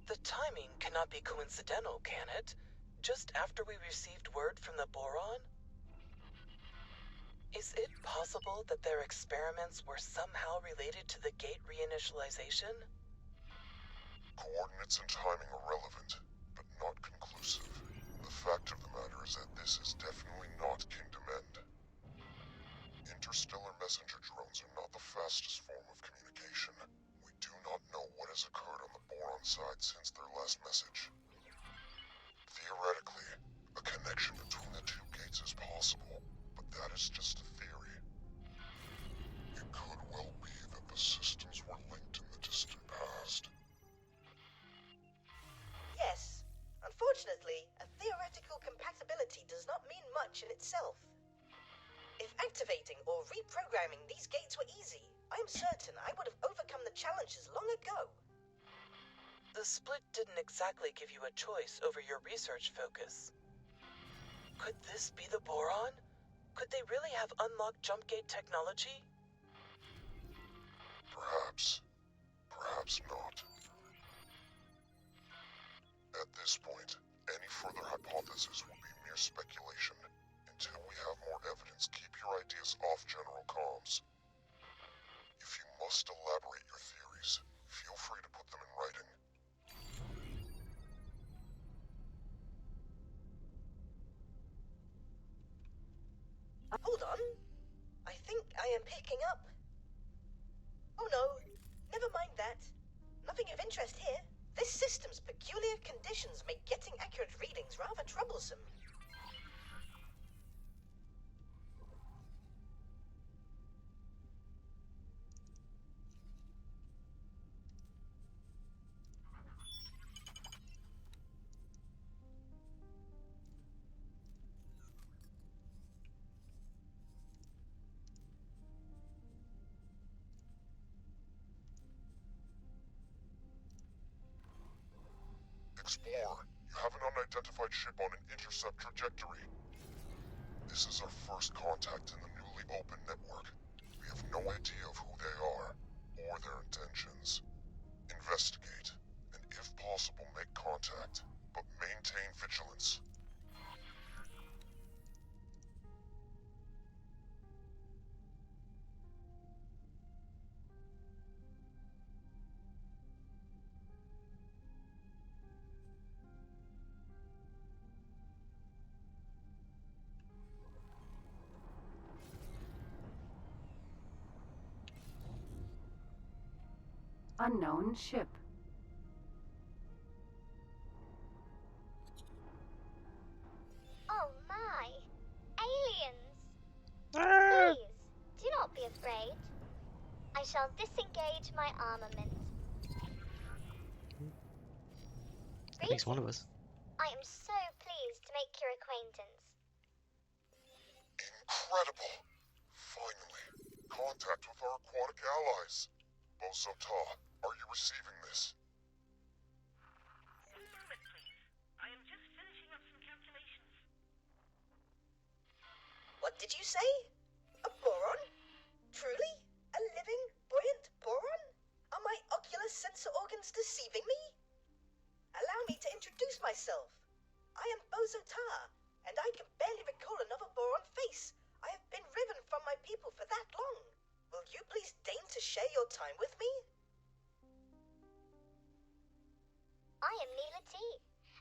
The timing cannot be coincidental, can it? Just after we received word from the Boron? Is it possible that their experiments were somehow related to the gate reinitialization? Coordinates and timing are relevant, but not conclusive. The fact of the matter is that this is definitely not Kingdom End. Interstellar messenger drones are not the fastest form of communication. We do not know what has occurred on the Boron side since their last message. Theoretically, a connection between the two gates is possible, but that is just a theory. It could well be that the systems were linked in the distant past. Yes. Unfortunately, a theoretical compatibility does not mean much in itself. If activating or reprogramming these gates were easy, I am certain I would have overcome the challenges long ago. The split didn't exactly give you a choice over your research focus. Could this be the Boron? Could they really have unlocked jump gate technology? Perhaps. Perhaps not. At this point, any further hypothesis would be mere speculation, and Until we have more evidence, keep your ideas off General Comms. If you must elaborate your theories, feel free to put them in writing. Hold on. I think I am picking up. Oh no, never mind that. Nothing of interest here. This system's peculiar conditions make getting accurate readings rather troublesome. Explorer, you have an unidentified ship on an intercept trajectory. This is our first contact in the newly opened network. We have no idea of who they are, or their intentions. Investigate, and if possible make contact, but maintain vigilance. Unknown ship. Oh my! Aliens! Ah! Please, do not be afraid. I shall disengage my armament. At least one of us. I am so pleased to make your acquaintance. Incredible! Finally, contact with our aquatic allies. Busta, are you receiving this? One moment, please. I am just finishing up some calculations. What did you say? A boron? Truly? A living, buoyant boron? Are my ocular sensor organs deceiving me? Allow me to introduce myself. I am Busta, and I can barely recall another boron face. I have been riven from my people for that long. Will you please deign to share your time with me? I am Neela T,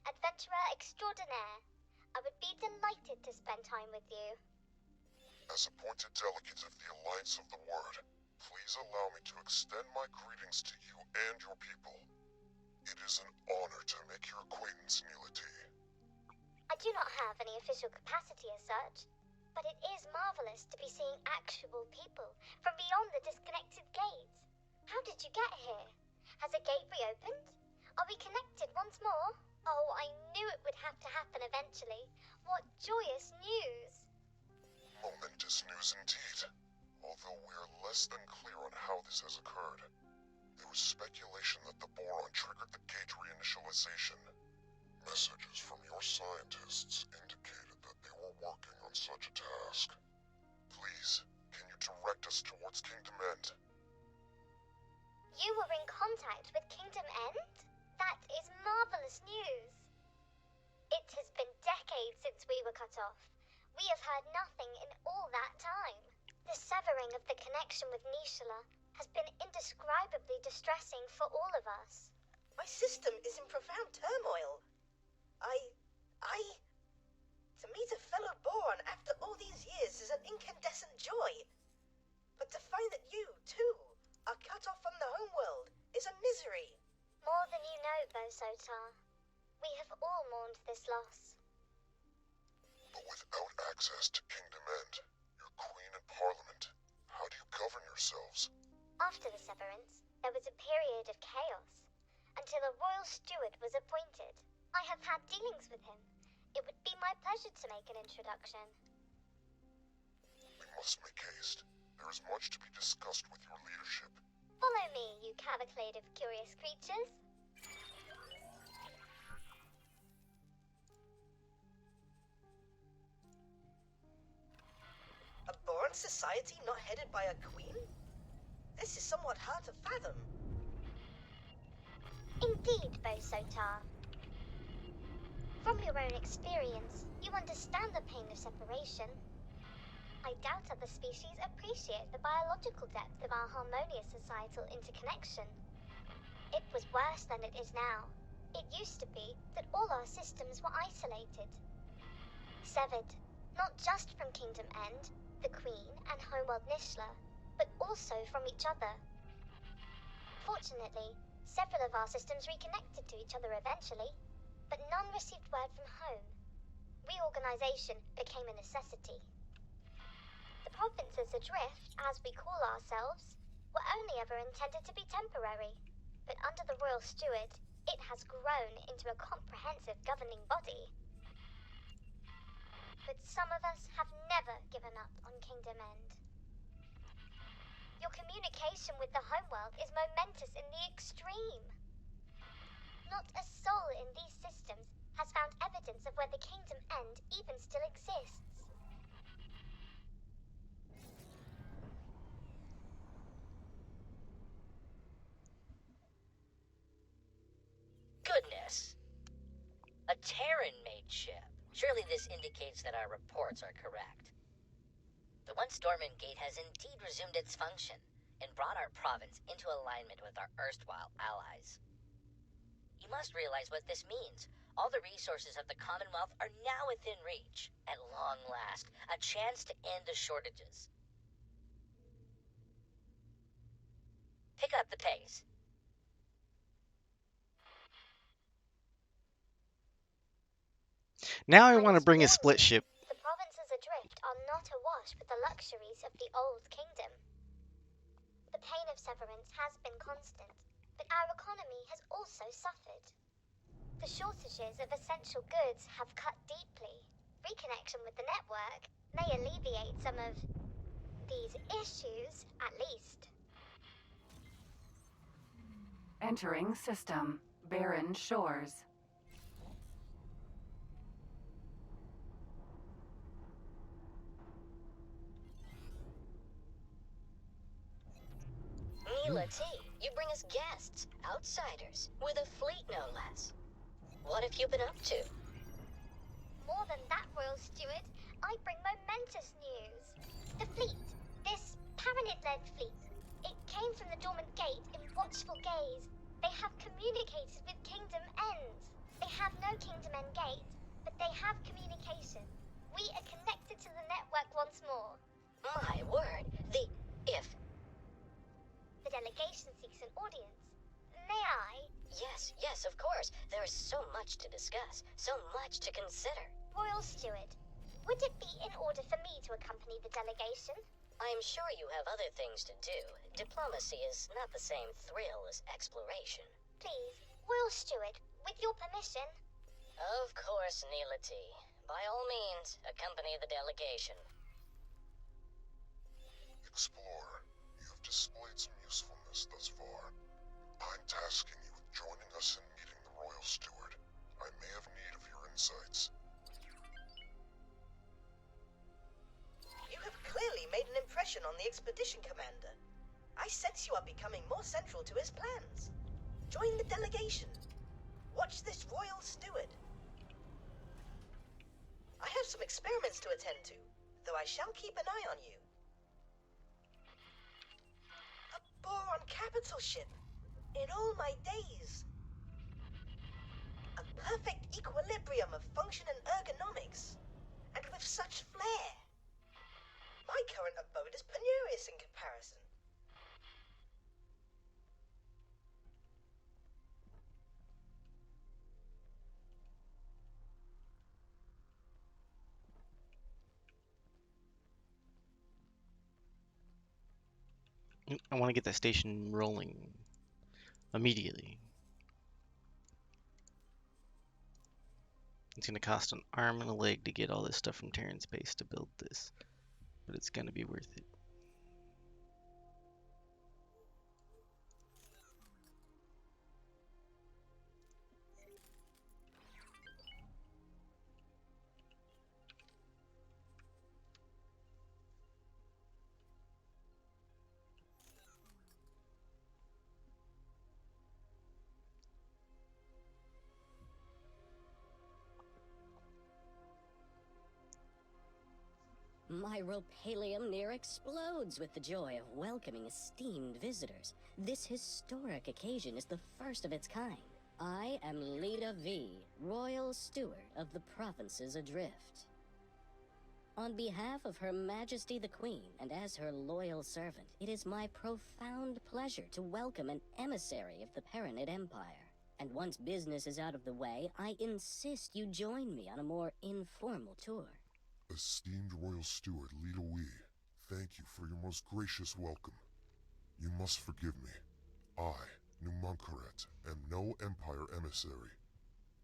adventurer extraordinaire. I would be delighted to spend time with you. As appointed delegate of the Alliance of the Word, please allow me to extend my greetings to you and your people. It is an honor to make your acquaintance, Neela T. I do not have any official capacity as such, but it is marvelous to be seeing actual people from beyond the disconnected gates. How did you get here? Has a gate reopened? Are we connected once more? Oh, I knew it would have to happen eventually. What joyous news! Momentous news indeed, although we are less than clear on how this has occurred. There was speculation that the boron triggered the gate reinitialization. Messages from your scientists indicated that they were working on such a task. Please, can you direct us towards Kingdom End? You were in contact with Kingdom End? That is marvelous news. It has been decades since we were cut off. We have heard nothing in all that time. The severing of the connection with Nishala has been indescribably distressing for all of us. My system is in profound turmoil. To meet a fellow boron after all these years is an incandescent joy. But to find that you, too, are cut off from the homeworld is a misery. More than you know, Busta. We have all mourned this loss. But without access to Kingdom End, your queen and parliament, how do you govern yourselves? After the severance, there was a period of chaos, until a royal steward was appointed. I have had dealings with him. It would be my pleasure to make an introduction. We must make haste. There is much to be discussed with your leadership. Follow me, you cavalcade of curious creatures. A boron society not headed by a queen? This is somewhat hard to fathom. Indeed, Busta. From your own experience, you understand the pain of separation. I doubt other species appreciate the biological depth of our harmonious societal interconnection. It was worse than it is now. It used to be that all our systems were isolated. Severed, not just from Kingdom End, the Queen and Homeworld Nishla, but also from each other. Fortunately, several of our systems reconnected to each other eventually, but none received word from home. Reorganization became a necessity. The provinces adrift, as we call ourselves, were only ever intended to be temporary, but under the Royal Steward, it has grown into a comprehensive governing body. But some of us have never given up on Kingdom End. Your communication with the homeworld is momentous in the extreme. Not a soul in these systems has found evidence of where the Kingdom End even still exists. Goodness. A Terran-made ship. Surely this indicates that our reports are correct. The once dormant gate has indeed resumed its function and brought our province into alignment with our erstwhile allies. You must realize what this means. All the resources of the Commonwealth are now within reach. At long last, a chance to end the shortages. Pick up the pace. Now I want to bring a split ship. The provinces adrift are not awash with the luxuries of the old kingdom. The pain of severance has been constant, but our economy has also suffered. The shortages of essential goods have cut deeply. Reconnection with the network may alleviate some of these issues, at least. Entering system. Barren Shores. Neela T, you bring us guests, outsiders, with a fleet no less. What have you been up to? More than that, Royal Steward, I bring momentous news. The fleet, this Paranid-led fleet, it came from the dormant gate in watchful gaze. They have communicated with Kingdom End. They have no Kingdom End gate, but they have communication. We are connected to the network once more. My word, if... The delegation seeks an audience. May I? Yes, of course. There is so much to discuss, so much to consider. Royal Steward, would it be in order for me to accompany the delegation? I'm sure you have other things to do. Diplomacy is not the same thrill as exploration. Please, Royal Steward, with your permission. Of course, Neela T. By all means, accompany the delegation. Explorer, you have displayed some usefulness thus far. I'm tasking you with joining us in meeting the Royal Steward. I may have need of your insights. You have clearly made an impression on the expedition commander. I sense you are becoming more central to his plans. Join the delegation. Watch this Royal Steward. I have some experiments to attend to, though I shall keep an eye on you. A boron capital ship. In all my days. A perfect equilibrium of function and ergonomics. And with such flair. My current abode is penurious in comparison. I want to get that station rolling immediately. It's going to cost an arm and a leg to get all this stuff from Terran space to build this, but it's going to be worth it. My ropalium near explodes with the joy of welcoming esteemed visitors. This historic occasion is the first of its kind. I am Leda V, Royal Steward of the Provinces Adrift. On behalf of Her Majesty the Queen, and as her loyal servant, it is my profound pleasure to welcome an emissary of the Paranid Empire. And once business is out of the way, I insist you join me on a more informal tour. Esteemed Royal Steward Leda Wee, thank you for your most gracious welcome. You must forgive me. I, Numunkaret, am no Empire emissary.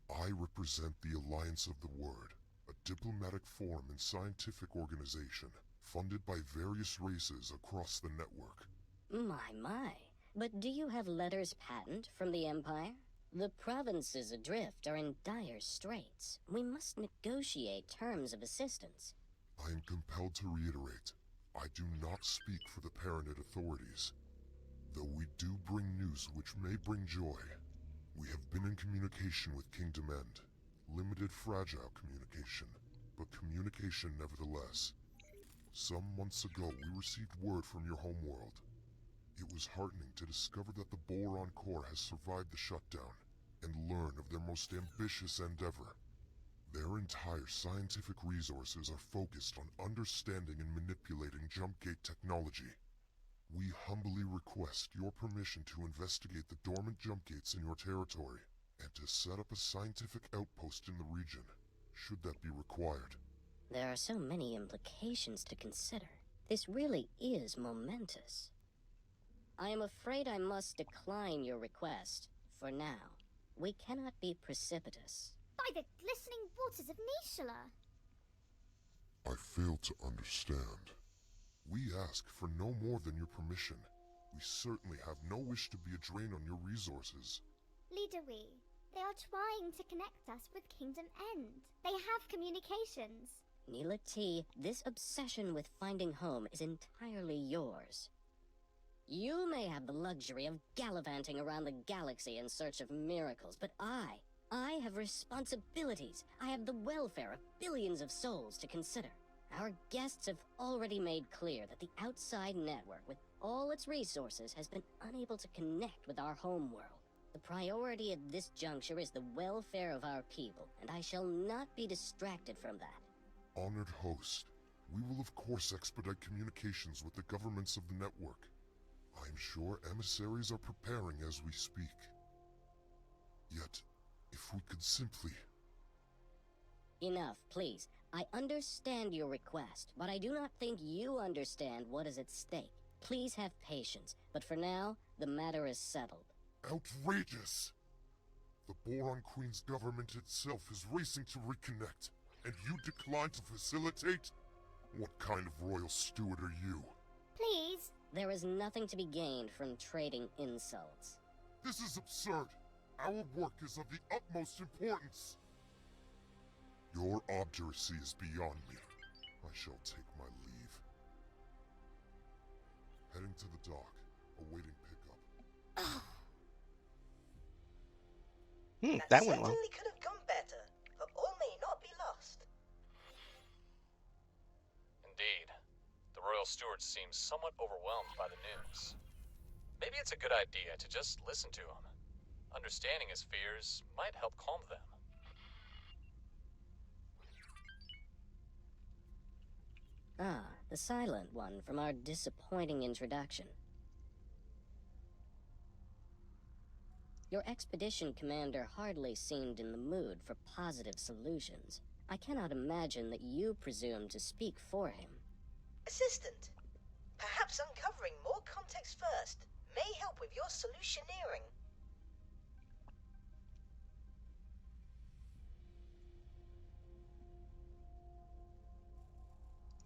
I represent the Alliance of the Word, a diplomatic forum and scientific organization funded by various races across the network. My. But do you have letters patent from the Empire? The provinces adrift are in dire straits. We must negotiate terms of assistance. I am compelled to reiterate, I do not speak for the Paranid authorities. Though we do bring news which may bring joy, we have been in communication with Kingdom End. Limited fragile communication, but communication nevertheless. Some months ago we received word from your homeworld. It was heartening to discover that the Boron Core has survived the shutdown, and learn of their most ambitious endeavor. Their entire scientific resources are focused on understanding and manipulating Jumpgate technology. We humbly request your permission to investigate the dormant Jumpgates in your territory, and to set up a scientific outpost in the region, should that be required. There are so many implications to consider. This really is momentous. I am afraid I must decline your request, for now. We cannot be precipitous. By the glistening waters of Nishala! I fail to understand. We ask for no more than your permission. We certainly have no wish to be a drain on your resources. Leader Wee, they are trying to connect us with Kingdom End. They have communications. Neela T., this obsession with finding home is entirely yours. You may have the luxury of gallivanting around the galaxy in search of miracles, but I have responsibilities. I have the welfare of billions of souls to consider. Our guests have already made clear that the outside network, with all its resources, has been unable to connect with our homeworld. The priority at this juncture is the welfare of our people, and I shall not be distracted from that. Honored host, we will of course expedite communications with the governments of the network. I am sure emissaries are preparing as we speak. Yet, if we could simply... Enough, please. I understand your request, but I do not think you understand what is at stake. Please have patience, but for now, the matter is settled. Outrageous! The Boron Queen's government itself is racing to reconnect, and you decline to facilitate? What kind of royal steward are you? Please. There is nothing to be gained from trading insults. This is absurd. Our work is of the utmost importance. Your obduracy is beyond me. I shall take my leave. Heading to the dock, awaiting pickup. That went well. Certainly could have gone better, but all may not be lost. Indeed. The Royal Steward seems somewhat overwhelmed by the news. Maybe it's a good idea to just listen to him. Understanding his fears might help calm them. Ah, the silent one from our disappointing introduction. Your expedition commander hardly seemed in the mood for positive solutions. I cannot imagine that you presume to speak for him. Assistant, perhaps uncovering more context first may help with your solutioneering.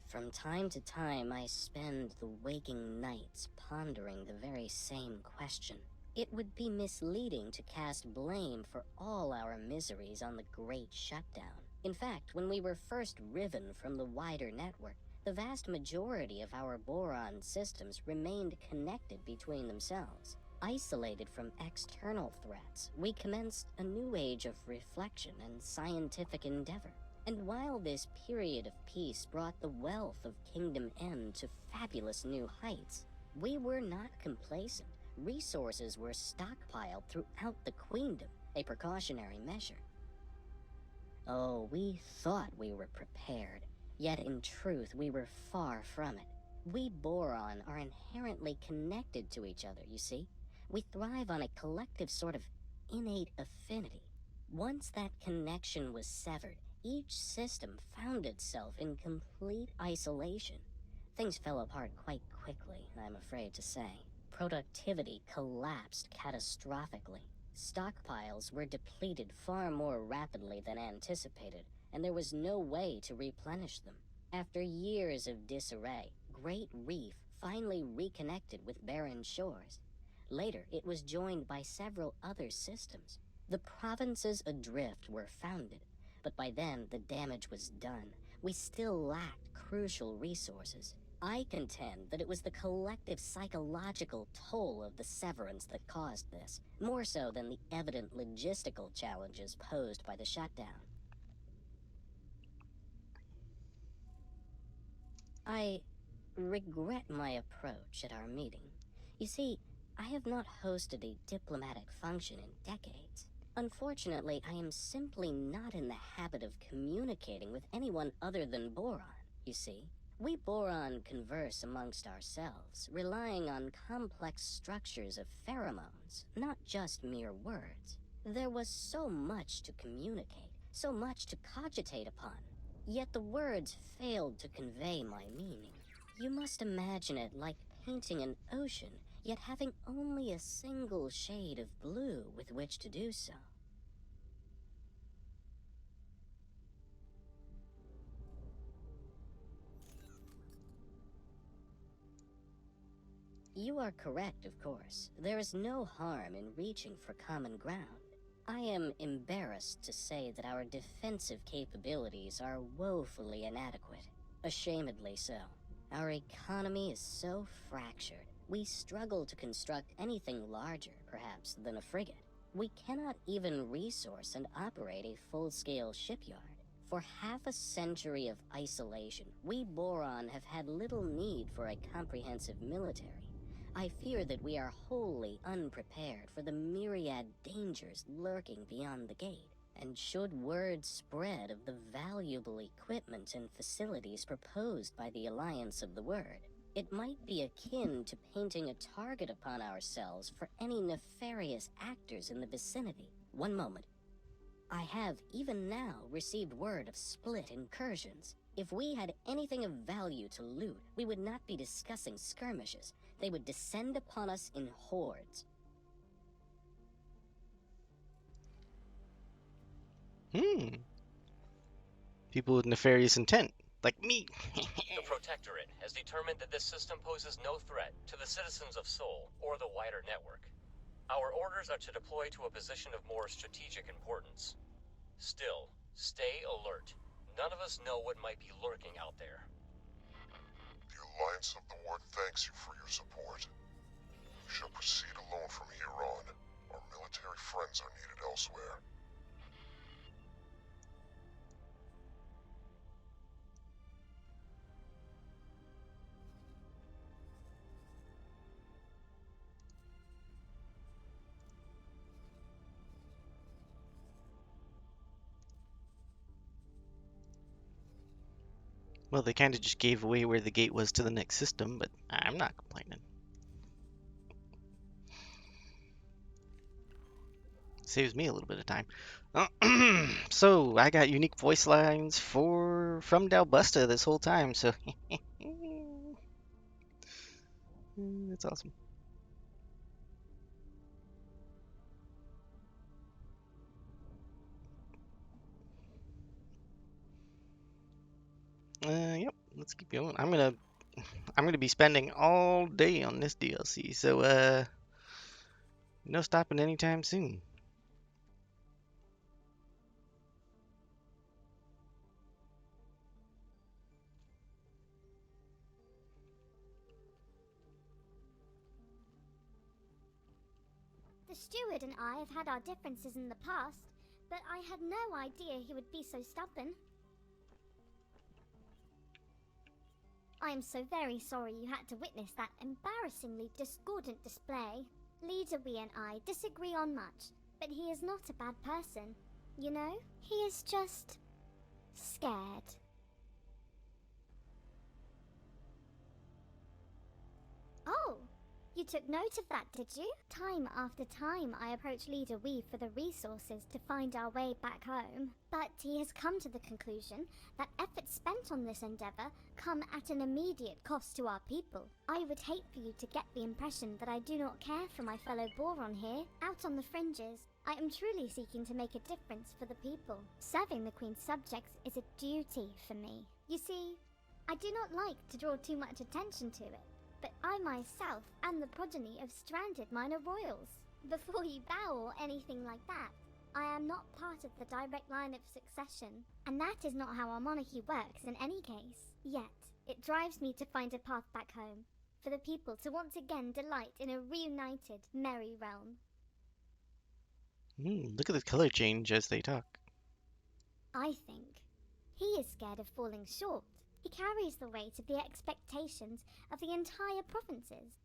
From time to time, I spend the waking nights pondering the very same question. It would be misleading to cast blame for all our miseries on the Great Shutdown. In fact, when we were first riven from the wider network, the vast majority of our boron systems remained connected between themselves. Isolated from external threats, we commenced a new age of reflection and scientific endeavor. And while this period of peace brought the wealth of Kingdom M to fabulous new heights, we were not complacent. Resources were stockpiled throughout the Queendom, a precautionary measure. Oh, we thought we were prepared, yet in truth we were far from it. We Boron are inherently connected to each other, you see. We thrive on a collective sort of innate affinity. Once that connection was severed, each system found itself in complete isolation. Things fell apart quite quickly, I'm afraid to say. Productivity collapsed catastrophically. Stockpiles were depleted far more rapidly than anticipated, and there was no way to replenish them. After years of disarray, Great Reef finally reconnected with barren shores. Later, it was joined by several other systems. The provinces adrift were founded, but by then the damage was done. We still lacked crucial resources. I contend that it was the collective psychological toll of the severance that caused this, more so than the evident logistical challenges posed by the shutdown. I regret my approach at our meeting. You see, I have not hosted a diplomatic function in decades. Unfortunately, I am simply not in the habit of communicating with anyone other than Boron, you see. We Boron converse amongst ourselves, relying on complex structures of pheromones, not just mere words. There was so much to communicate, so much to cogitate upon. Yet the words failed to convey my meaning. You must imagine it like painting an ocean, yet having only a single shade of blue with which to do so. You are correct, of course. There is no harm in reaching for common ground. I am embarrassed to say that our defensive capabilities are woefully inadequate. Ashamedly so. Our economy is so fractured, we struggle to construct anything larger, perhaps, than a frigate. We cannot even resource and operate a full-scale shipyard. For half a century of isolation, we Boron have had little need for a comprehensive military. I fear that we are wholly unprepared for the myriad dangers lurking beyond the gate. And should word spread of the valuable equipment and facilities proposed by the Alliance of the Word, it might be akin to painting a target upon ourselves for any nefarious actors in the vicinity. One moment. I have, even now, received word of split incursions. If we had anything of value to loot, we would not be discussing skirmishes. They would descend upon us in hordes. People with nefarious intent, like me. The Protectorate has determined that this system poses no threat to the citizens of Sol or the wider network. Our orders are to deploy to a position of more strategic importance. Still, stay alert. None of us know what might be lurking out there. The Alliance of the Word thanks you for your support. You shall proceed alone from here on. Our military friends are needed elsewhere. Well, they kind of just gave away where the gate was to the next system, but I'm not complaining. Saves me a little bit of time. So I got unique voice lines from Busta this whole time, so that's awesome. Yep, let's keep going. I'm gonna be spending all day on this DLC, so no stopping anytime soon. The steward and I have had our differences in the past, but I had no idea he would be so stubborn. I am so very sorry you had to witness that embarrassingly discordant display. Leader Wee and I disagree on much, but he is not a bad person. You know, he is just scared. Oh, you took note of that, did you? Time after time I approach Leader Wee for the resources to find our way back home, but he has come to the conclusion that efforts spent on this endeavor come at an immediate cost to our people. I would hate for you to get the impression that I do not care for my fellow Boron here, out on the fringes. I am truly seeking to make a difference for the people. Serving the Queen's subjects is a duty for me. You see, I do not like to draw too much attention to it, but I myself am the progeny of stranded minor royals. Before you bow or anything like that, I am not part of the direct line of succession, and that is not how our monarchy works in any case. Yet, it drives me to find a path back home, for the people to once again delight in a reunited, merry realm. Look at the color change as they talk. I think he is scared of falling short. He carries the weight of the expectations of the entire provinces.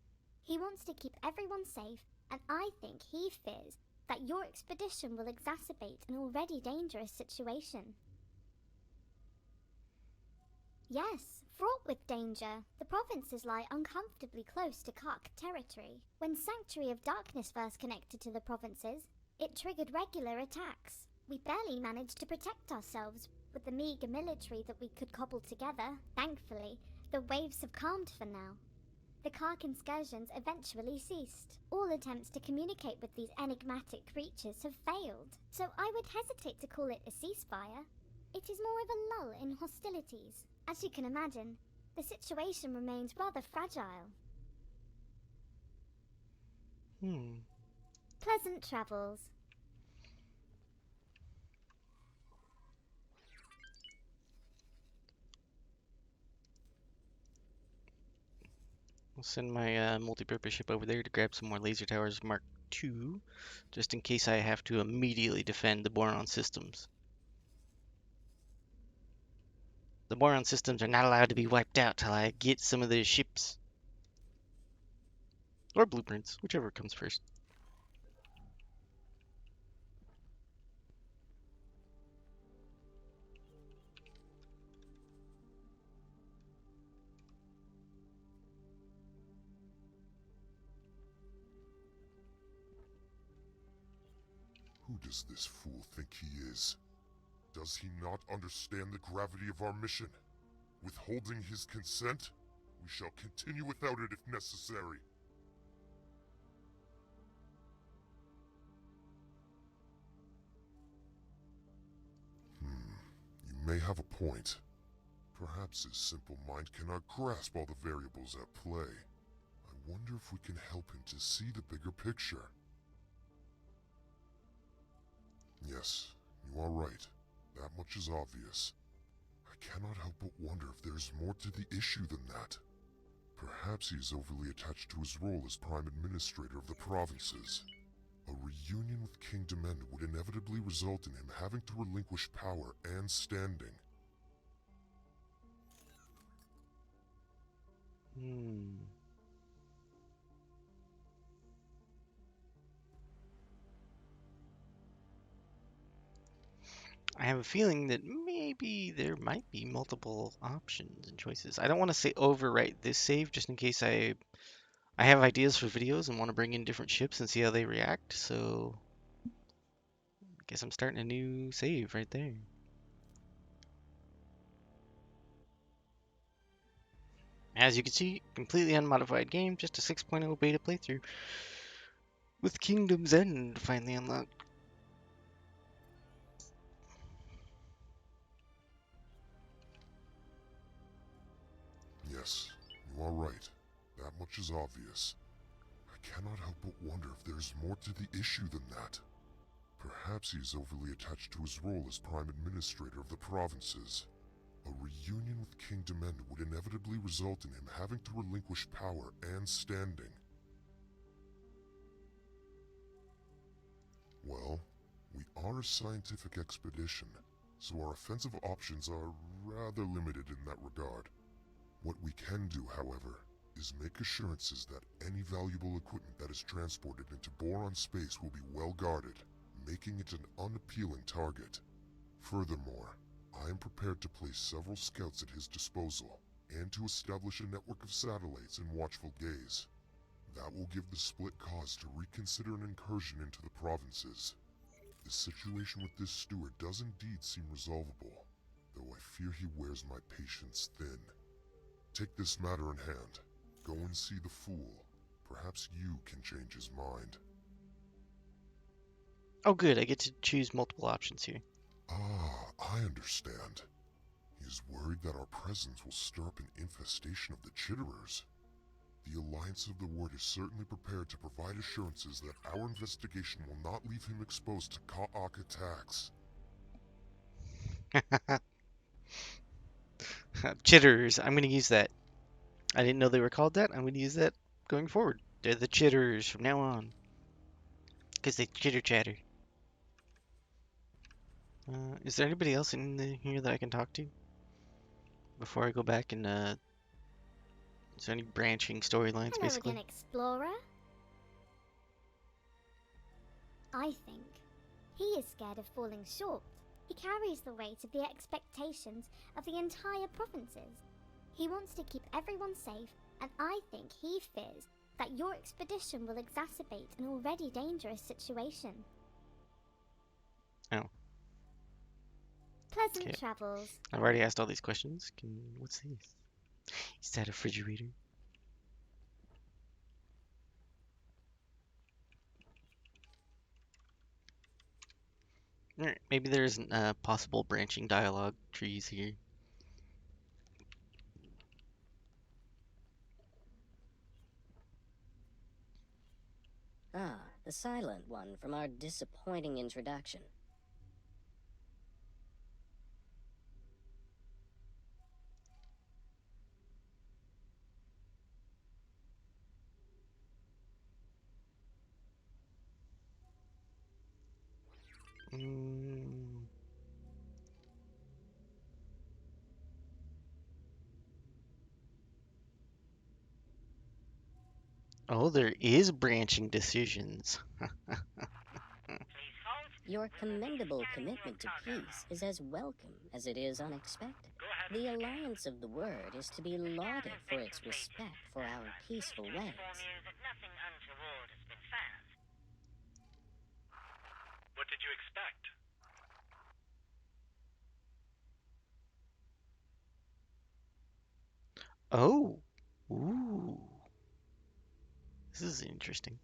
He wants to keep everyone safe, and I think he fears that your expedition will exacerbate an already dangerous situation. Yes, fraught with danger. The provinces lie uncomfortably close to Kark territory. When Sanctuary of Darkness first connected to the provinces, it triggered regular attacks. We barely managed to protect ourselves with the meager military that we could cobble together. Thankfully, the waves have calmed for now. The Kark incursions eventually ceased. All attempts to communicate with these enigmatic creatures have failed, so I would hesitate to call it a ceasefire. It is more of a lull in hostilities. As you can imagine, the situation remains rather fragile. Pleasant travels. I'll send my multi-purpose ship over there to grab some more laser towers Mark II, just in case I have to immediately defend the Boron systems. The Boron systems are not allowed to be wiped out till I get some of the ships. Or blueprints, whichever comes first. Who does this fool think he is? Does he not understand the gravity of our mission? Withholding his consent? We shall continue without it if necessary. You may have a point. Perhaps his simple mind cannot grasp all the variables at play. I wonder if we can help him to see the bigger picture. Yes, you are right. That much is obvious. I cannot help but wonder if there is more to the issue than that. Perhaps he is overly attached to his role as Prime Administrator of the provinces. A reunion with Kingdom End would inevitably result in him having to relinquish power and standing. I have a feeling that maybe there might be multiple options and choices. I don't want to say overwrite this save just in case I have ideas for videos and want to bring in different ships and see how they react, so I guess I'm starting a new save right there. As you can see, completely unmodified game, just a 6.0 beta playthrough with Kingdom's End finally unlocked. Yes, you are right. That much is obvious. I cannot help but wonder if there is more to the issue than that. Perhaps he is overly attached to his role as Prime Administrator of the provinces. A reunion with Kingdom End would inevitably result in him having to relinquish power and standing. Well, we are a scientific expedition, so our offensive options are rather limited in that regard. What we can do, however, is make assurances that any valuable equipment that is transported into Boron space will be well guarded, making it an unappealing target. Furthermore, I am prepared to place several scouts at his disposal, and to establish a network of satellites in watchful gaze. That will give the split cause to reconsider an incursion into the provinces. The situation with this steward does indeed seem resolvable, though I fear he wears my patience thin. Take this matter in hand. Go and see the fool. Perhaps you can change his mind. Oh good, I get to choose multiple options here. Ah, I understand. He is worried that our presence will stir up an infestation of the Chitterers. The Alliance of the Word is certainly prepared to provide assurances that our investigation will not leave him exposed to Ka'ak attacks. Chitters, I'm gonna use that. I didn't know they were called that. I'm gonna use that going forward. They're the chitters from now on. Because they chitter chatter. Is there anybody else in here that I can talk to? Before I go back and, is there any branching storylines, Hello basically? again, Explorer. I think he is scared of falling short. He carries the weight of the expectations of the entire provinces. He wants to keep everyone safe, and I think he fears that your expedition will exacerbate an already dangerous situation. Oh. Pleasant Okay. travels. I've already asked all these questions. What's this? Is that a refrigerator? Alright, maybe there's possible branching dialogue trees here. Ah, the silent one from our disappointing introduction. Oh, there is branching decisions. Your commendable commitment to peace is as welcome as it is unexpected. The Alliance of the Word is to be lauded for its respect for our peaceful ways. What did you expect? Oh. Ooh. This is interesting.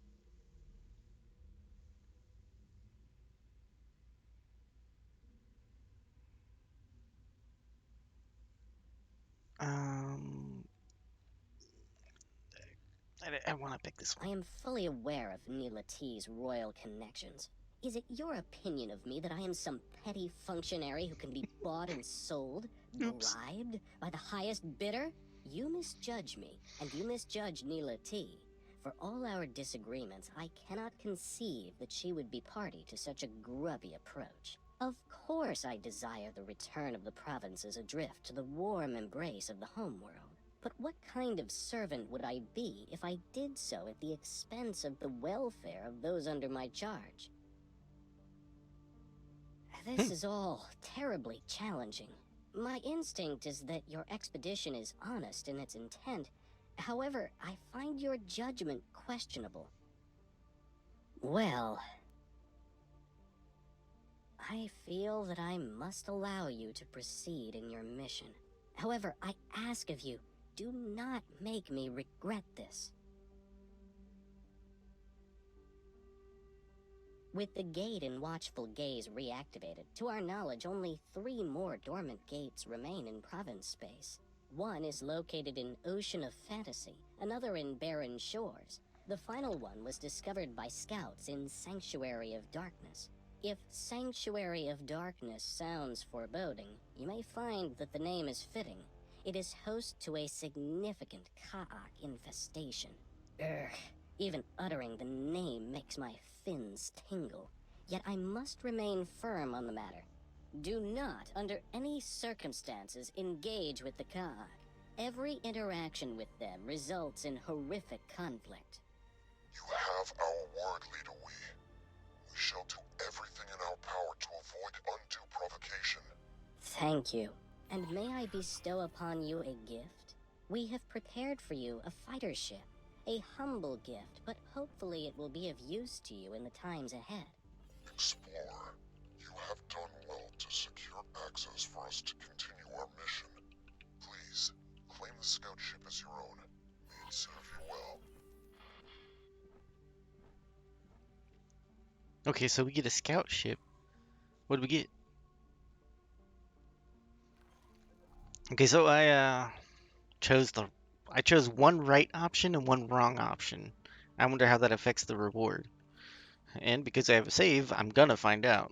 I want to pick this one. I am fully aware of Neela T's royal connections. Is it your opinion of me that I am some petty functionary who can be bought and sold, bribed by the highest bidder? You misjudge me, and you misjudge Neela T. For all our disagreements, I cannot conceive that she would be party to such a grubby approach. Of course I desire the return of the provinces adrift to the warm embrace of the homeworld. But what kind of servant would I be if I did so at the expense of the welfare of those under my charge? This is all terribly challenging. My instinct is that your expedition is honest in its intent. However, I find your judgment questionable. Well, I feel that I must allow you to proceed in your mission. However, I ask of you, do not make me regret this. With the gate in watchful gaze reactivated, to our knowledge only 3 more dormant gates remain in province space. One is located in Ocean of Fantasy, another in Barren Shores. The final one was discovered by scouts in Sanctuary of Darkness. If Sanctuary of Darkness sounds foreboding, you may find that the name is fitting. It is host to a significant Ka'ak infestation. Even uttering the name makes my fins tingle. Yet I must remain firm on the matter. Do not, under any circumstances, engage with the Ka'ak. every interaction with them results in horrific conflict. You have our word, Leader Wee. We shall do everything in our power to avoid undue provocation. Thank you. And may I bestow upon you a gift? We have prepared for you a fighter ship. A humble gift, but hopefully it will be of use to you in the times ahead. Explorer, you have done well to secure access for us to continue our mission. Please, claim the scout ship as your own. May it serve you well. Okay, so we get a scout ship. What do we get? Okay, so I chose one right option and one wrong option. I wonder how that affects the reward. And because I have a save, I'm gonna find out.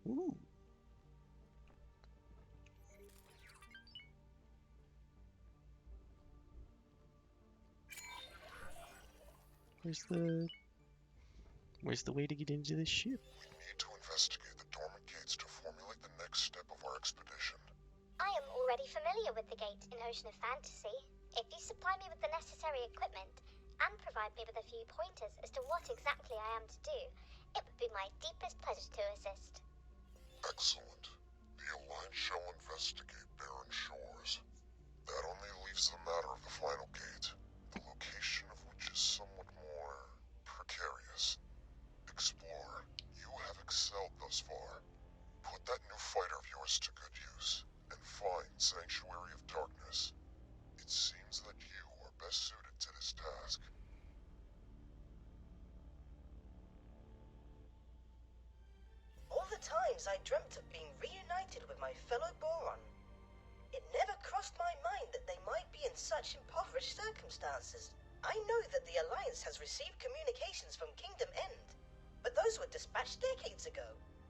Ooh. Where's the way to get into this ship? We need to investigate the dormant gates to formulate the next step of our expedition. I am already familiar with the gate in Ocean of Fantasy. If you supply me with the necessary equipment and provide me with a few pointers as to what exactly I am to do, it would be my deepest pleasure to assist. Excellent. The Alliance shall investigate barren shores. That only leaves the matter of the final gate, the location of which is somewhat more precarious. Explorer, you have excelled thus far. Put that new fighter of yours to good use, and find Sanctuary of Darkness. It seems that you are best suited to this task. All the times I dreamt of being reunited with my fellow Boron, it never crossed my mind that they might be in such impoverished circumstances. I know that the Alliance has received communications from Kingdom End, but those were dispatched decades ago.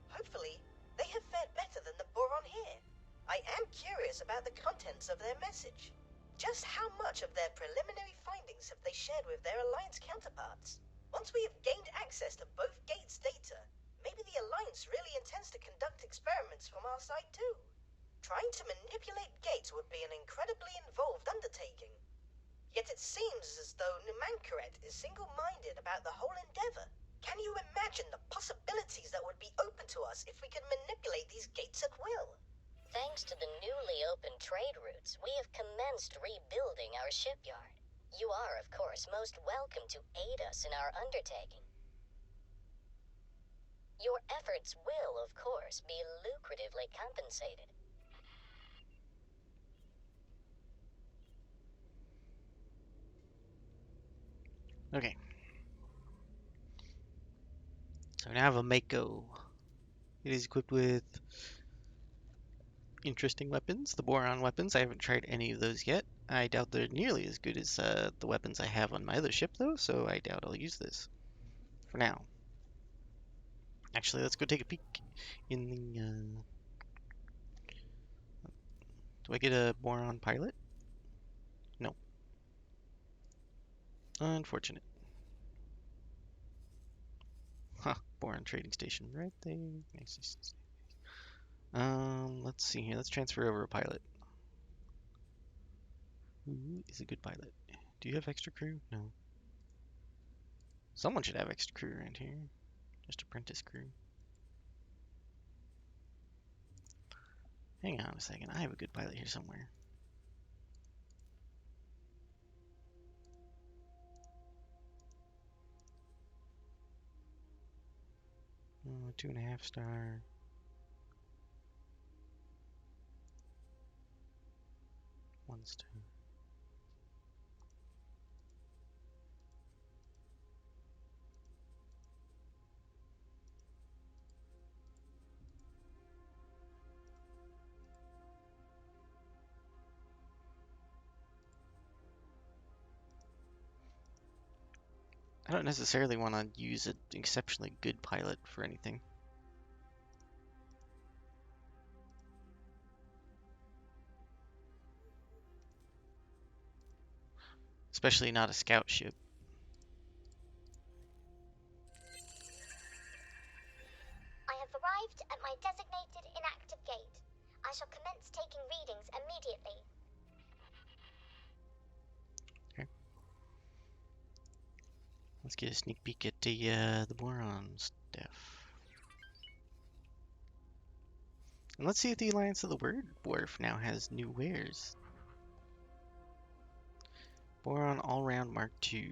Hopefully, they have fared better than the Boron here. I am curious about the contents of their message. Just how much of their preliminary findings have they shared with their Alliance counterparts? Once we have gained access to both gates' data, maybe the Alliance really intends to conduct experiments from our side too. Trying to manipulate gates would be an incredibly involved undertaking. Yet it seems as though Numankaret is single-minded about the whole endeavor. Can you imagine the possibilities that would be open to us if we could manipulate these gates at will? Thanks to the newly opened trade routes, we have commenced rebuilding our shipyard. You are, of course, most welcome to aid us in our undertaking. Your efforts will, of course, be lucratively compensated. Okay. So now I have a Mako. It is equipped with interesting weapons, the Boron weapons. I haven't tried any of those yet. I doubt they're nearly as good as the weapons I have on my other ship, though, so I doubt I'll use this for now. Actually, let's go take a peek in the... Do I get a Boron pilot? No. Unfortunate. Huh, Boron trading station right there. Let's see here. Let's transfer over a pilot. Who is a good pilot? Do you have extra crew? No. Someone should have extra crew around here. Just apprentice crew. Hang on a second. I have a good pilot here somewhere. Oh, 2.5 star. 1 star. I don't necessarily want to use an exceptionally good pilot for anything. Especially not a scout ship. I have arrived at my designated inactive gate. I shall commence taking readings immediately. Okay. Let's get a sneak peek at the boron stuff. And let's see if the Alliance of the Word Dwarf now has new wares. Boron All-Round Mark II.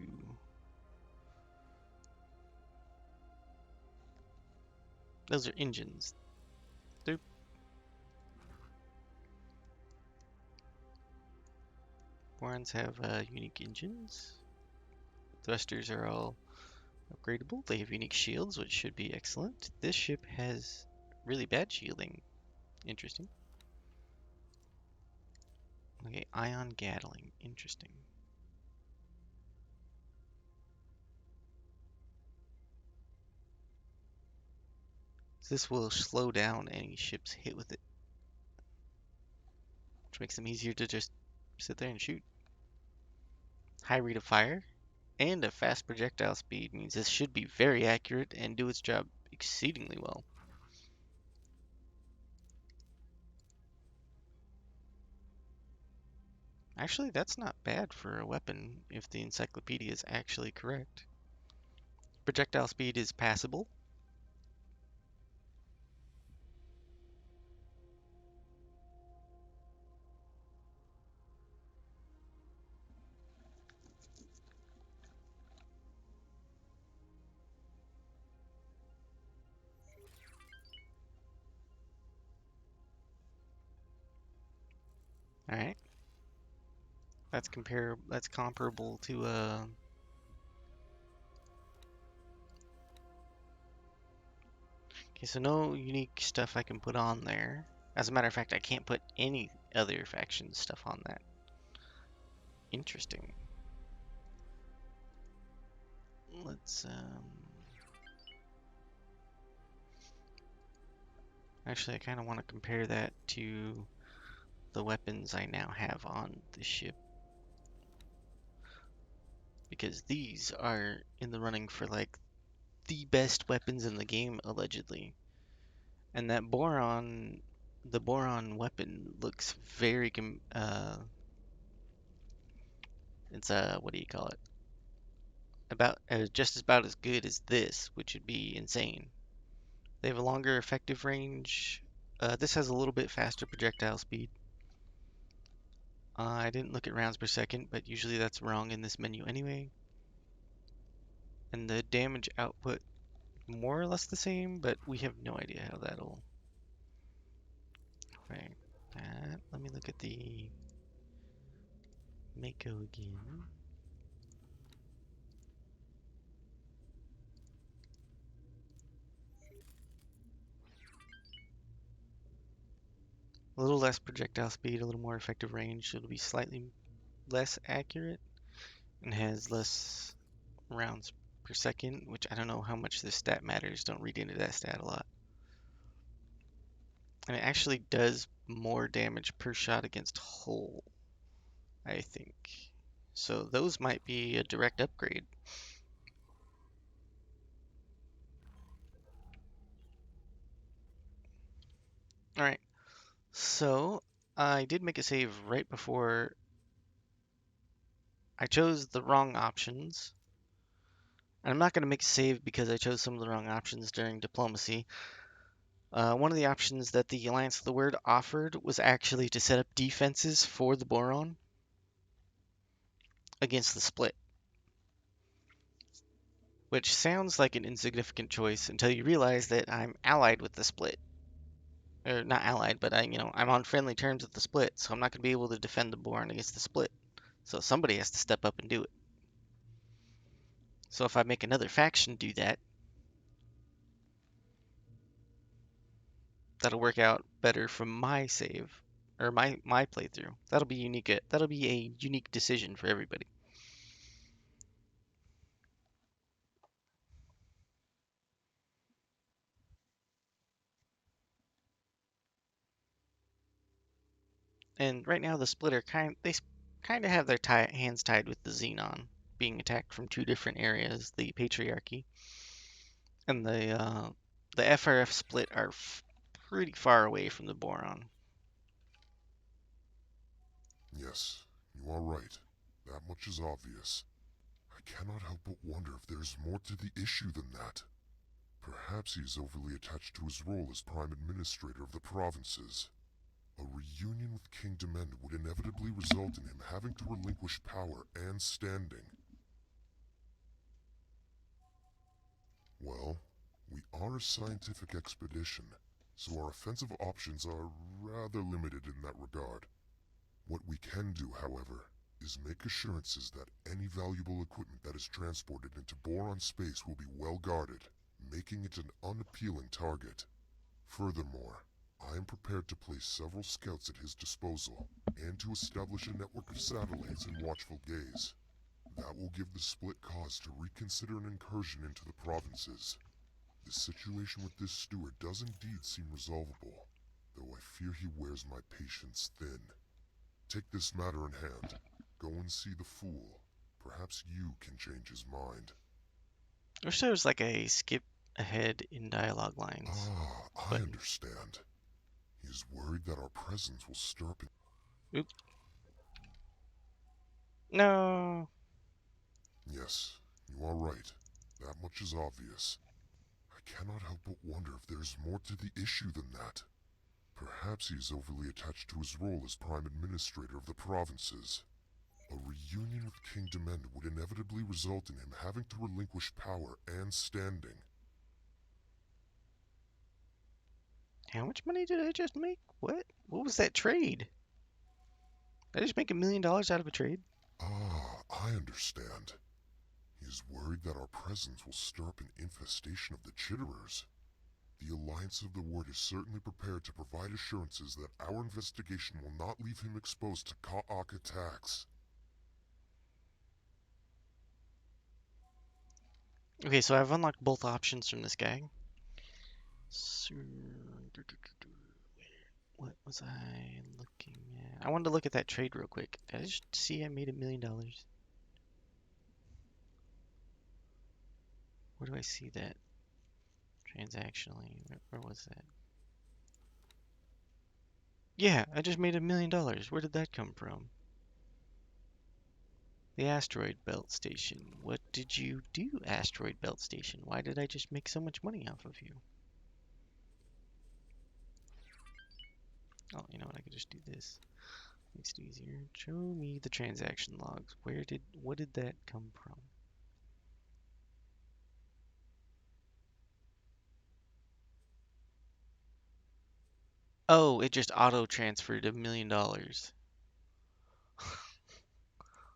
Those are engines. They're... Borons have unique engines. Thrusters are all upgradable. They have unique shields, which should be excellent. This ship has really bad shielding. Interesting. Okay, ion Gatling. Interesting. This will slow down any ships hit with it, which makes them easier to just sit there and shoot. High rate of fire and a fast projectile speed means this should be very accurate and do its job exceedingly well. Actually, that's not bad for a weapon if the encyclopedia is actually correct. Projectile speed is passable. Alright. That's comparable to okay, so no unique stuff I can put on there. As a matter of fact, I can't put any other faction stuff on that. Interesting. Let's actually I kind of want to compare that to the weapons I now have on the ship, because these are in the running for like the best weapons in the game allegedly. And that the boron weapon looks very it's what do you call it? About just about as good as this, which would be insane. They have a longer effective range. This has a little bit faster projectile speed. I didn't look at rounds per second, but usually that's wrong in this menu anyway. And the damage output more or less the same, but we have no idea how that'll affect that. Let me look at the Mako again. A little less projectile speed, a little more effective range. It'll be slightly less accurate and has less rounds per second, which I don't know how much this stat matters. Don't read into that stat a lot. And it actually does more damage per shot against hull, I think. So those might be a direct upgrade. Alright, so I did make a save right before I chose the wrong options. And I'm not going to make a save because I chose some of the wrong options during diplomacy. One of the options that the Alliance of the Word offered was actually to set up defenses for the boron against the split, which sounds like an insignificant choice until you realize that I'm allied with the split. Or not allied, but I'm on friendly terms with the split, so I'm not going to be able to defend the boron against the split. So somebody has to step up and do it. So if I make another faction do that, that'll work out better from my save or my playthrough. That'll be unique. That'll be a unique decision for everybody. And right now the splitter kind of have their hands tied with the Xenon being attacked from two different areas, the Patriarchy and the the FRF split are pretty far away from the boron. Yes, you are right. That much is obvious. I cannot help but wonder if there is more to the issue than that. Perhaps he is overly attached to his role as Prime Administrator of the provinces. A reunion with Kingdom End would inevitably result in him having to relinquish power and standing. Well, we are a scientific expedition, so our offensive options are rather limited in that regard. What we can do, however, is make assurances that any valuable equipment that is transported into boron space will be well guarded, making it an unappealing target. Furthermore, I am prepared to place several scouts at his disposal, and to establish a network of satellites in watchful gaze. That will give the split cause to reconsider an incursion into the provinces. The situation with this steward does indeed seem resolvable, though I fear he wears my patience thin. Take this matter in hand. Go and see the fool. Perhaps you can change his mind. I wish there was like a skip ahead in dialogue lines. Ah, I understand. He is worried that our presence will stir up... Oops. No. Yes, you are right. That much is obvious. I cannot help but wonder if there is more to the issue than that. Perhaps he is overly attached to his role as Prime Administrator of the provinces. A reunion with Kingdom End would inevitably result in him having to relinquish power and standing. How much money did I just make? What? What was that trade? Did I just make $1 million out of a trade? Ah, I understand. He is worried that our presence will stir up an infestation of the Chitterers. The Alliance of the Word is certainly prepared to provide assurances that our investigation will not leave him exposed to Ka'ak attacks. Okay, so I've unlocked both options from this guy. So, what was I looking at? I wanted to look at that trade real quick. Did I just see I made $1 million? Where do I see that? Transactionally, where was that? Yeah, I just made $1 million. Where did that come from? The asteroid belt station. What did you do, asteroid belt station? Why did I just make so much money off of you? Oh, you know what? I could just do this. Makes it easier. Show me the transaction logs. What did that come from? Oh, it just auto transferred $1 million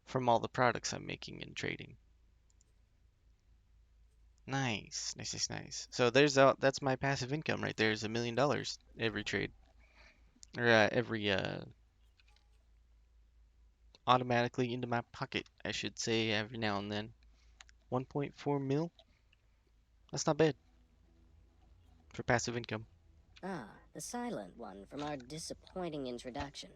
from all the products I'm making and trading. Nice, nice, nice, nice. So that's my passive income right there. Is $1 million every trade, or every automatically into my pocket, I should say, every now and then. 1.4 mil. That's not bad for passive income. Ah, the silent one from our disappointing introduction.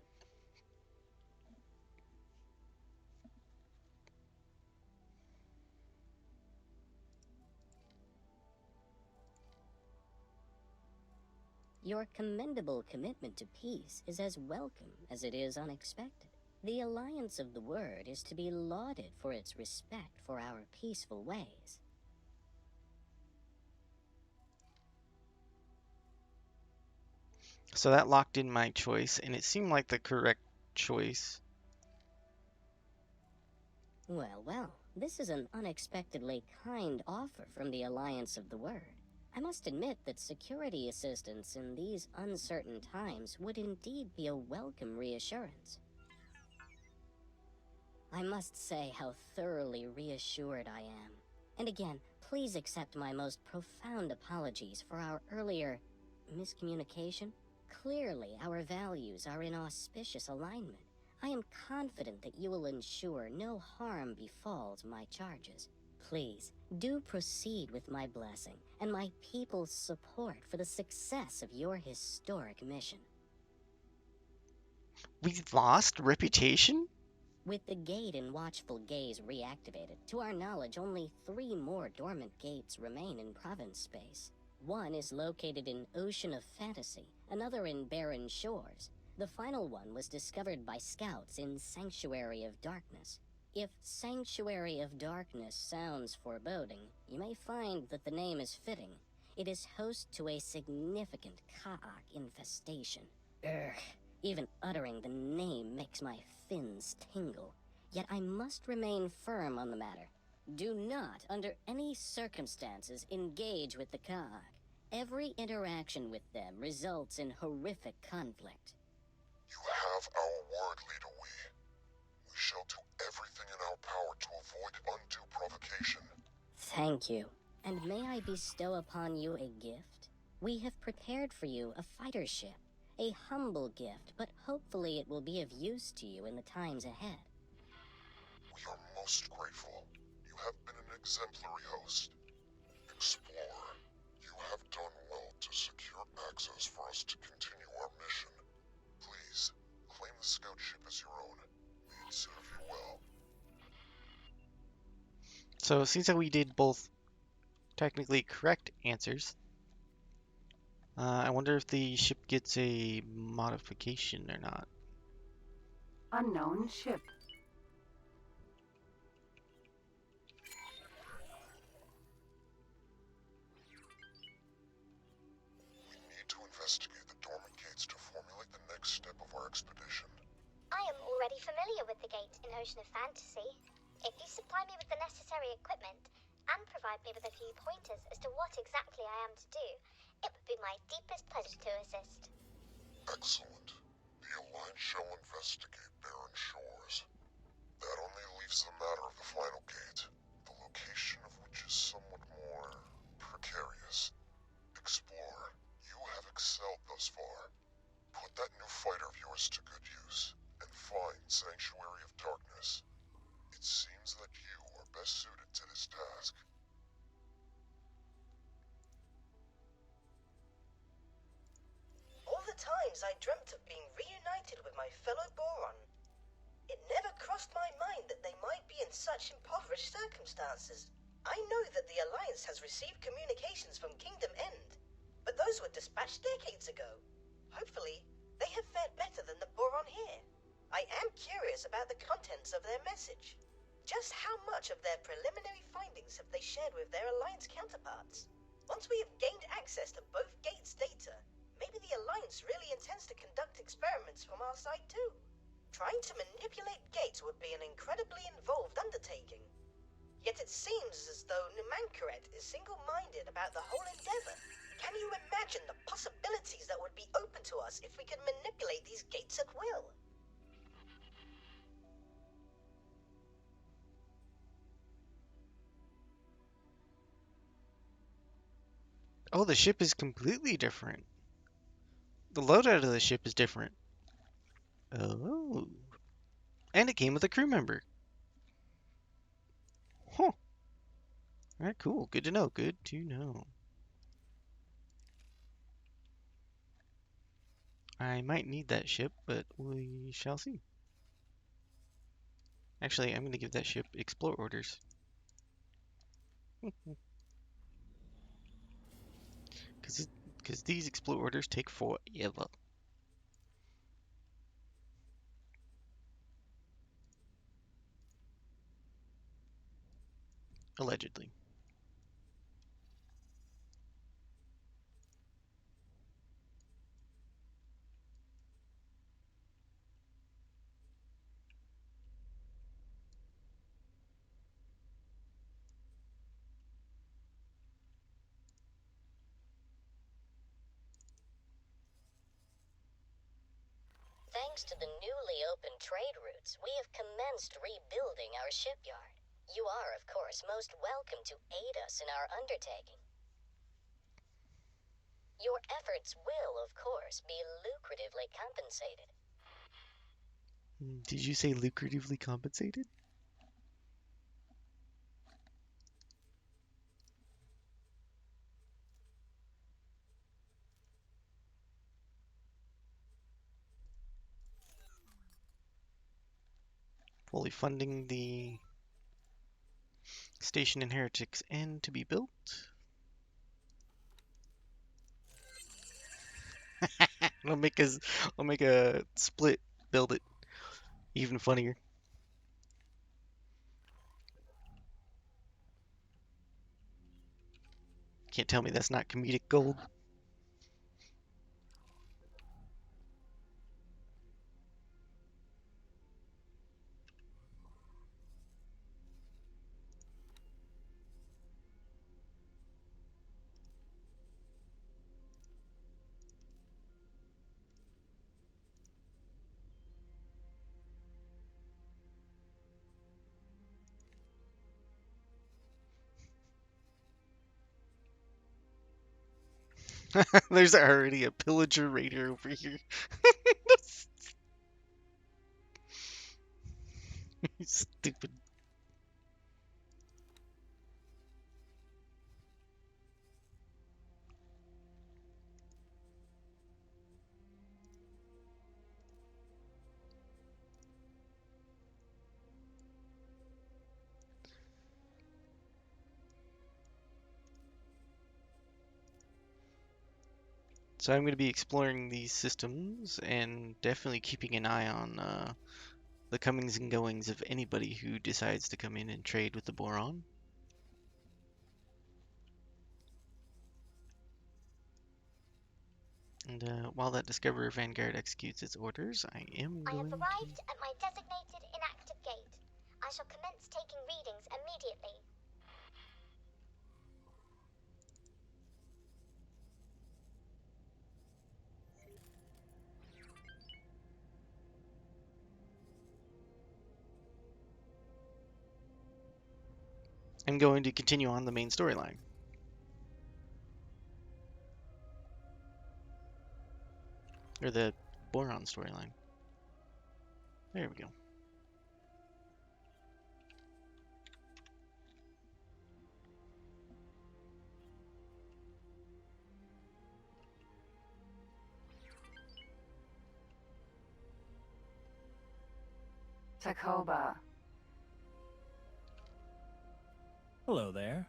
Your commendable commitment to peace is as welcome as it is unexpected. The Alliance of the Word is to be lauded for its respect for our peaceful ways. So that locked in my choice, and it seemed like the correct choice. Well, well, this is an unexpectedly kind offer from the Alliance of the Word. I must admit that security assistance in these uncertain times would indeed be a welcome reassurance. I must say how thoroughly reassured I am. And again, please accept my most profound apologies for our earlier miscommunication. Clearly, our values are in auspicious alignment. I am confident that you will ensure no harm befalls my charges. Please, do proceed with my blessing and my people's support for the success of your historic mission. We lost reputation? With the gate and watchful gaze reactivated, to our knowledge only 3 more dormant gates remain in province space. One is located in Ocean of Fantasy, another in Barren Shores. The final one was discovered by scouts in Sanctuary of Darkness. If Sanctuary of Darkness sounds foreboding, you may find that the name is fitting. It is host to a significant Ka'ak infestation. Ugh, even uttering the name makes my fins tingle. Yet I must remain firm on the matter. Do not, under any circumstances, engage with the Ka'ak. Every interaction with them results in horrific conflict. You have our word, Leader Wee. We shall do everything in our power to avoid undue provocation. Thank you. And may I bestow upon you a gift? We have prepared for you a fighter ship. A humble gift, but hopefully it will be of use to you in the times ahead. We are most grateful. You have been an exemplary host. Explorer, you have done well to secure access for us to continue our mission. Please, claim the scout ship as your own. May it serve you well. So it seems that we did both technically correct answers. I wonder if the ship gets a modification or not. Unknown ship. We need to investigate the dormant gates to formulate the next step of our expedition. I am already familiar with the gate in Ocean of Fantasy. If you supply me with the necessary equipment and provide me with a few pointers as to what exactly I am to do, it would be my deepest pleasure to assist. Excellent. The Alliance shall investigate Barren Shores. That only leaves the matter of the final gate, the location of which is somewhat more precarious. Explorer, you have excelled thus far. Put that new fighter of yours to good use, and find Sanctuary of Darkness. It seems that you are best suited to this task. All the times I dreamt of being reunited with my fellow Boron. It never crossed my mind that they might be in such impoverished circumstances. I know that the Alliance has received communications from Kingdom End, but those were dispatched decades ago. Hopefully, they have fared better than the Boron here. I am curious about the contents of their message. Just how much of their preliminary findings have they shared with their Alliance counterparts? Once we have gained access to both gates' data, maybe the Alliance really intends to conduct experiments from our side too. Trying to manipulate gates would be an incredibly involved undertaking. Yet it seems as though Numankaret is single-minded about the whole endeavor. Can you imagine the possibilities that would be open to us if we could manipulate these gates at will? Oh, the ship is completely different. The loadout of the ship is different. Oh. And it came with a crew member. Huh. Alright, cool. Good to know. Good to know. I might need that ship, but we shall see. Actually, I'm going to give that ship explore orders. Because these explore orders take forever. Allegedly. Thanks to the newly opened trade routes, we have commenced rebuilding our shipyard. You are, of course, most welcome to aid us in our undertaking. Your efforts will, of course, be lucratively compensated. Did you say lucratively compensated? Fully funding the station in Heretics End to be built. I'll make a, I'll make a split build it even funnier. Can't tell me that's not comedic gold. There's already a pillager raider over here. Stupid. So I'm going to be exploring these systems and definitely keeping an eye on the comings and goings of anybody who decides to come in and trade with the Boron. And while that Discoverer Vanguard executes its orders, I am I have going arrived at my designated inactive gate. I shall commence taking readings immediately. I'm going to continue on the main storyline. Or the Boron storyline. There we go. Takoba. Hello there.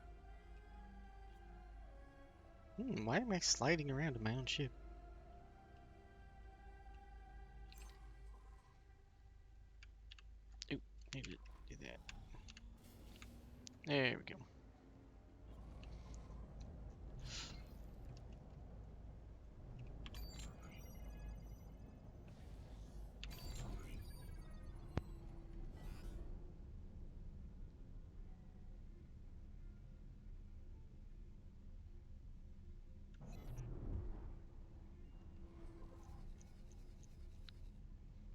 Why am I sliding around in my own ship? Oop, need to do that. There we go.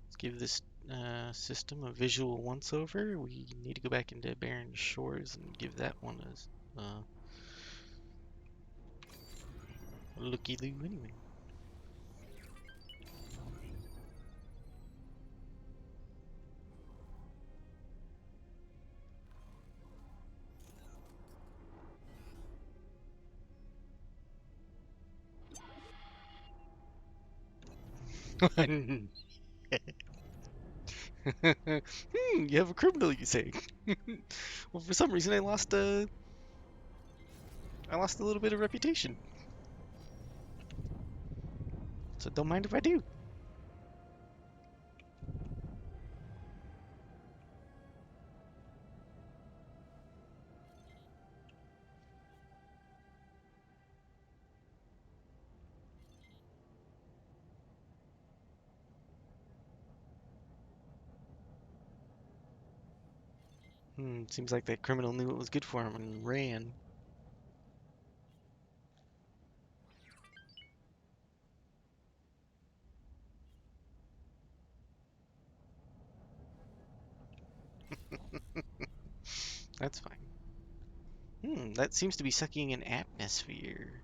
Let's give this system a visual once-over. We need to go back into Barren Shores and give that one a looky-loo anyway. You have a criminal, you say? Well, for some reason, I lost a little bit of reputation. So don't mind if I do. Seems like that criminal knew it was good for him and ran. That's fine. That seems to be sucking an atmosphere.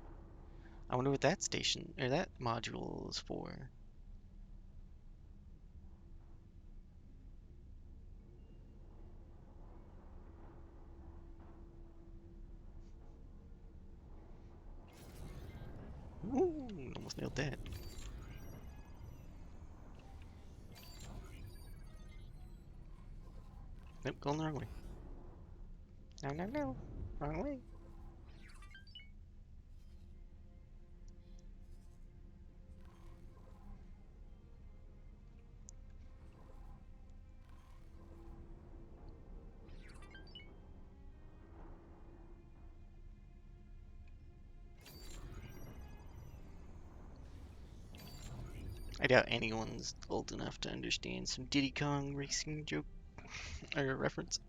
I wonder what that station, or that module is for. Ooh, almost nailed that. Nope, going the wrong way. No. Wrong way. I doubt anyone's old enough to understand some Diddy Kong racing joke or reference.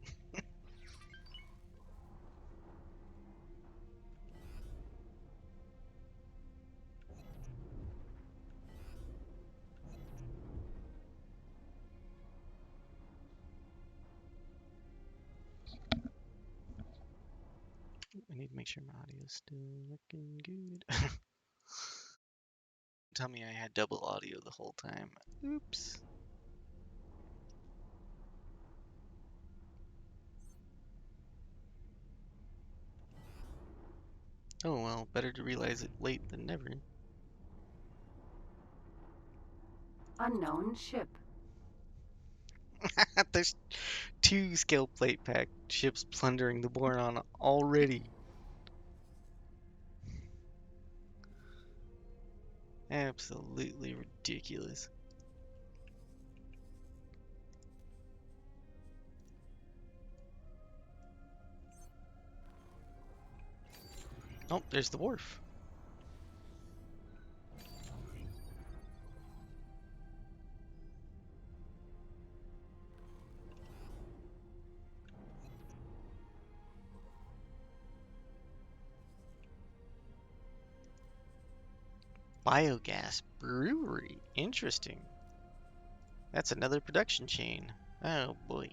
I need to make sure my audio's still looking good. Tell me I had double audio the whole time. Oops. Oh well, better to realize it late than never. Unknown ship. There's 2 scale plate pack ships plundering the Boron already. Absolutely ridiculous. Oh, there's the wharf. Biogas brewery. Interesting. That's another production chain. Oh boy.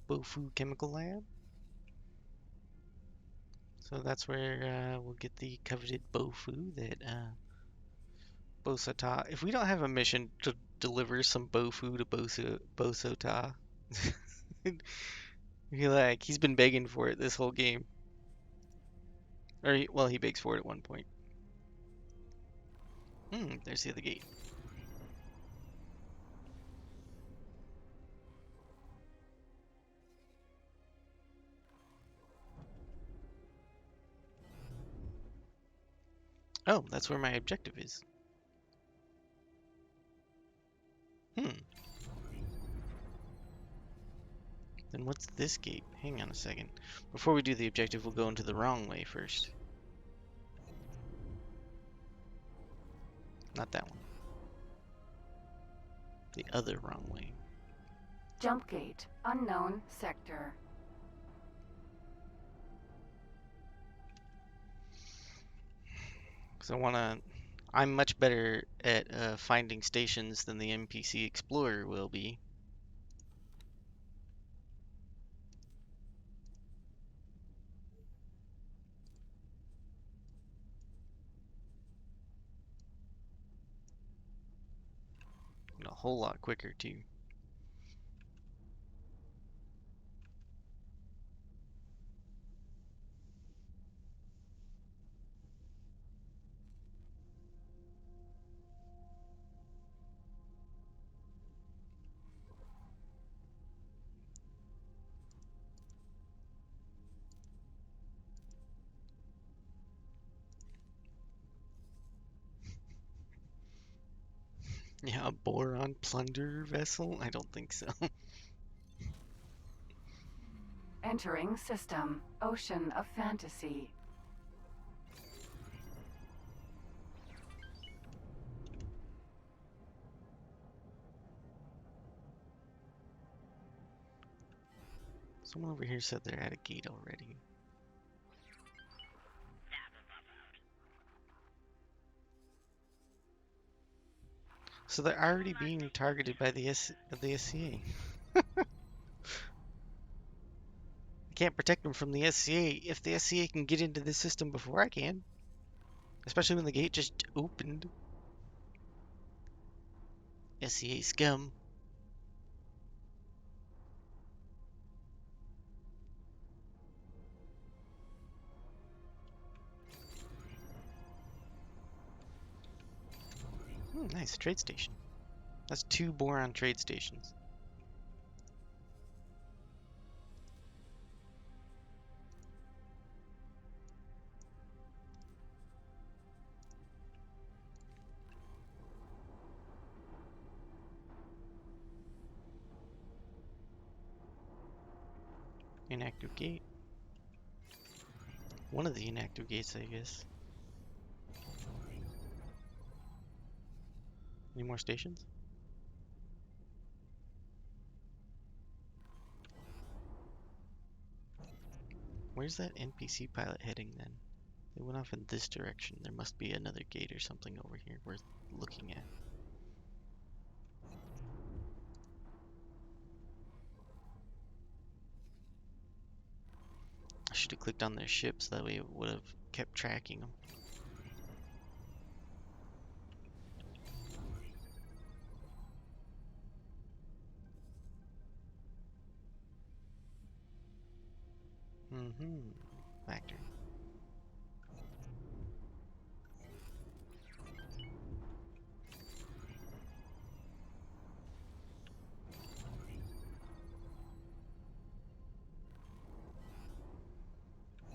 Bofu Chemical Lab. So that's where we'll get the coveted Bofu that Bosota. If we don't have a mission to deliver some Bofu to Bosota, he's been begging for it this whole game. Or well, he begs for it at one point. There's the other gate. Oh, that's where my objective is. Then what's this gate? Hang on a second. Before we do the objective, we'll go into the wrong way first. Not that one. The other wrong way. Jump gate. Unknown sector. Because I'm much better at finding stations than the NPC Explorer will be. And a whole lot quicker too. Yeah, a boron plunder vessel? I don't think so. Entering system. Ocean of fantasy. Someone over here said they're at a gate already. So they're already being targeted by the SCA. I can't protect them from the SCA if the SCA can get into this system before I can. Especially when the gate just opened. SCA scum. Nice, trade station. That's 2 boron trade stations. inactive gate. One of the inactive gates, I guess. Any more stations? Where's that NPC pilot heading then? They went off in this direction. There must be another gate or something over here worth looking at. I should have clicked on their ships, that way it would have kept tracking them. Factory.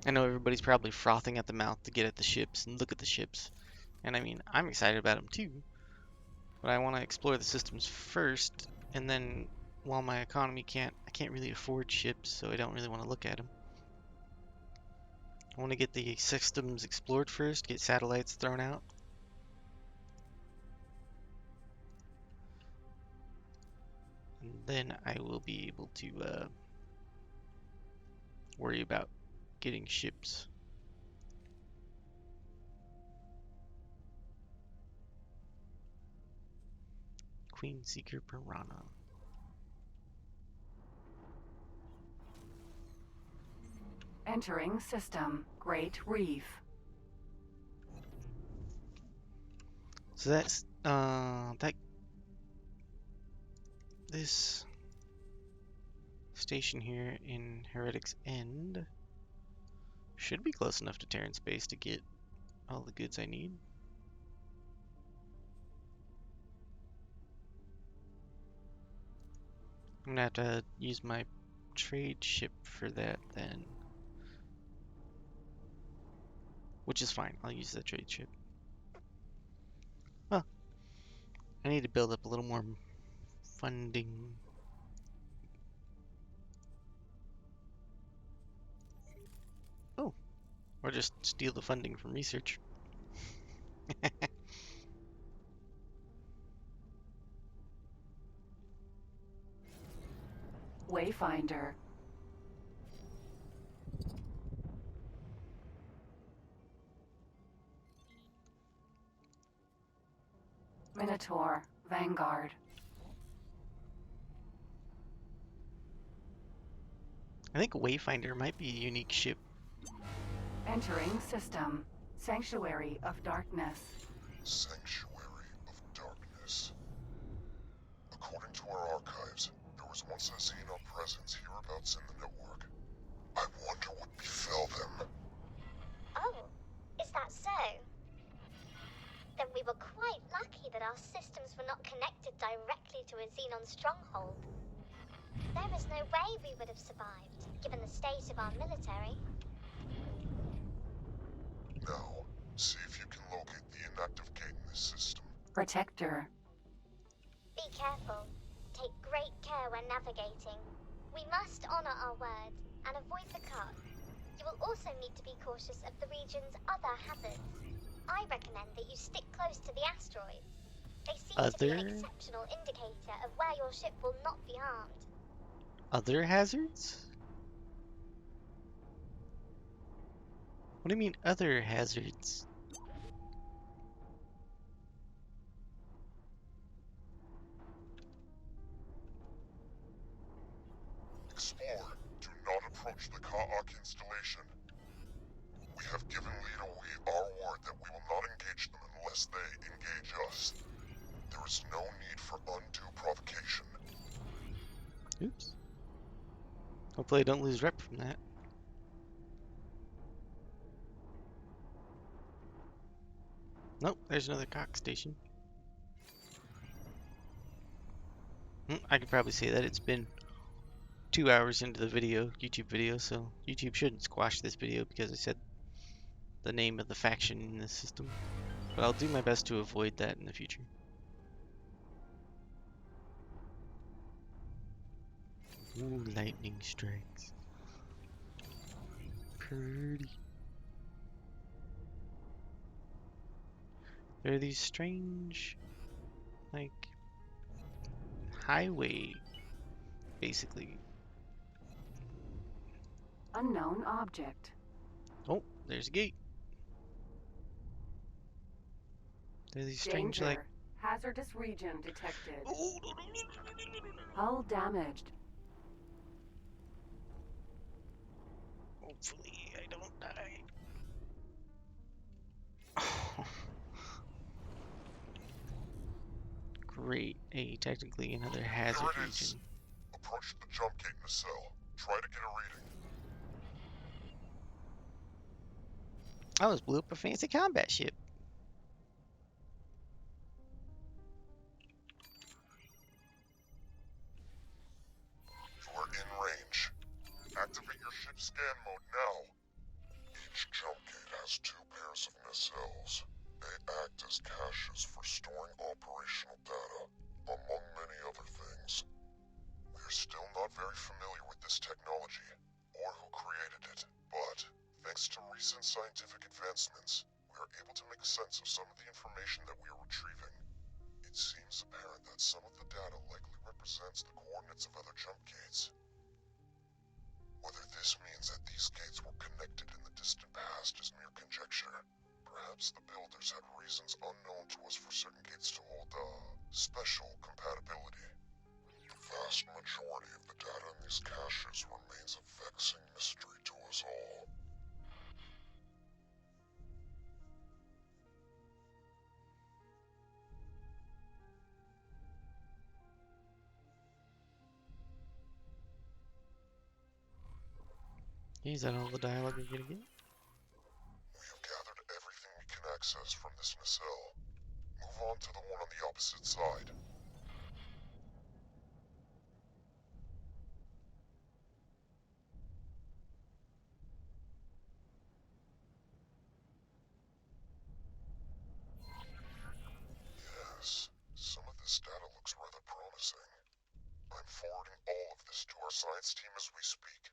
I know everybody's probably frothing at the mouth to get at the ships and look at the ships. And I mean, I'm excited about them too. But I want to explore the systems first, and then while my economy I can't really afford ships, so I don't really want to look at them. I want to get the systems explored first, get satellites thrown out. And then I will be able to worry about getting ships. Queen Seeker Piranha. Entering system. Great Reef. So that's this station here in Heretic's End should be close enough to Terran space to get all the goods I need. I'm gonna have to use my trade ship for that then. Which is fine, I'll use the trade ship. Huh. I need to build up a little more funding. Oh, or just steal the funding from research. Wayfinder. Minotaur. Vanguard. I think Wayfinder might be a unique ship. Entering system. Sanctuary of Darkness. Sanctuary of Darkness. According to our archives, there was once a Xenon presence hereabouts in the network. I wonder what befell them. Oh, is that so? Then we were quite lucky that our systems were not connected directly to a Xenon stronghold. There is no way we would have survived, given the state of our military. Now, see if you can locate the inactive gate in this system. Protector. Be careful. Take great care when navigating. We must honor our word and avoid the cut. You will also need to be cautious of the region's other hazards. I recommend that you stick close to the asteroids. They seem to be an exceptional indicator of where your ship will not be harmed. Other hazards? What do you mean, other hazards? Explore, do not approach the Ka'ak installation. We have given Leader Wee our word that we will not engage them unless they engage us. There is no need for undue provocation. Oops. Hopefully I don't lose rep from that. Nope, there's another cock station. I could probably say that it's been 2 hours into the video, YouTube video, so YouTube shouldn't squash this video because I said the name of the faction in this system. But I'll do my best to avoid that in the future. Ooh, lightning strikes. pretty. There are these strange, like, highway, basically. Unknown object. Oh, there's a gate. There are these strange, Danger. like... Hazardous region detected. Oh, Hull damaged. hopefully I don't die. Great. Technically another hazard Here it is. region. Approach the jump gate in the cell. Try to get a reading. I almost blew up a fancy combat ship. You are in range. Activate your ship scan mode now. Each jump gate has 2 pairs of nacelles. They act as caches for storing operational data, among many other things. We're still not very familiar with this technology, or who created it, but thanks to recent scientific advancements, we are able to make sense of some of the information that we are retrieving. It seems apparent that some of the data likely represents the coordinates of other jump gates. Whether this means that these gates were connected in the distant past is mere conjecture. Perhaps the builders had reasons unknown to us for certain gates to hold, special compatibility. The vast majority of the data in these caches remains a vexing mystery to us all. Is that all the dialogue you're gonna get? We have gathered everything we can access from this nacelle. Move on to the one on the opposite side. Yes, some of this data looks rather promising. I'm forwarding all of this to our science team as we speak.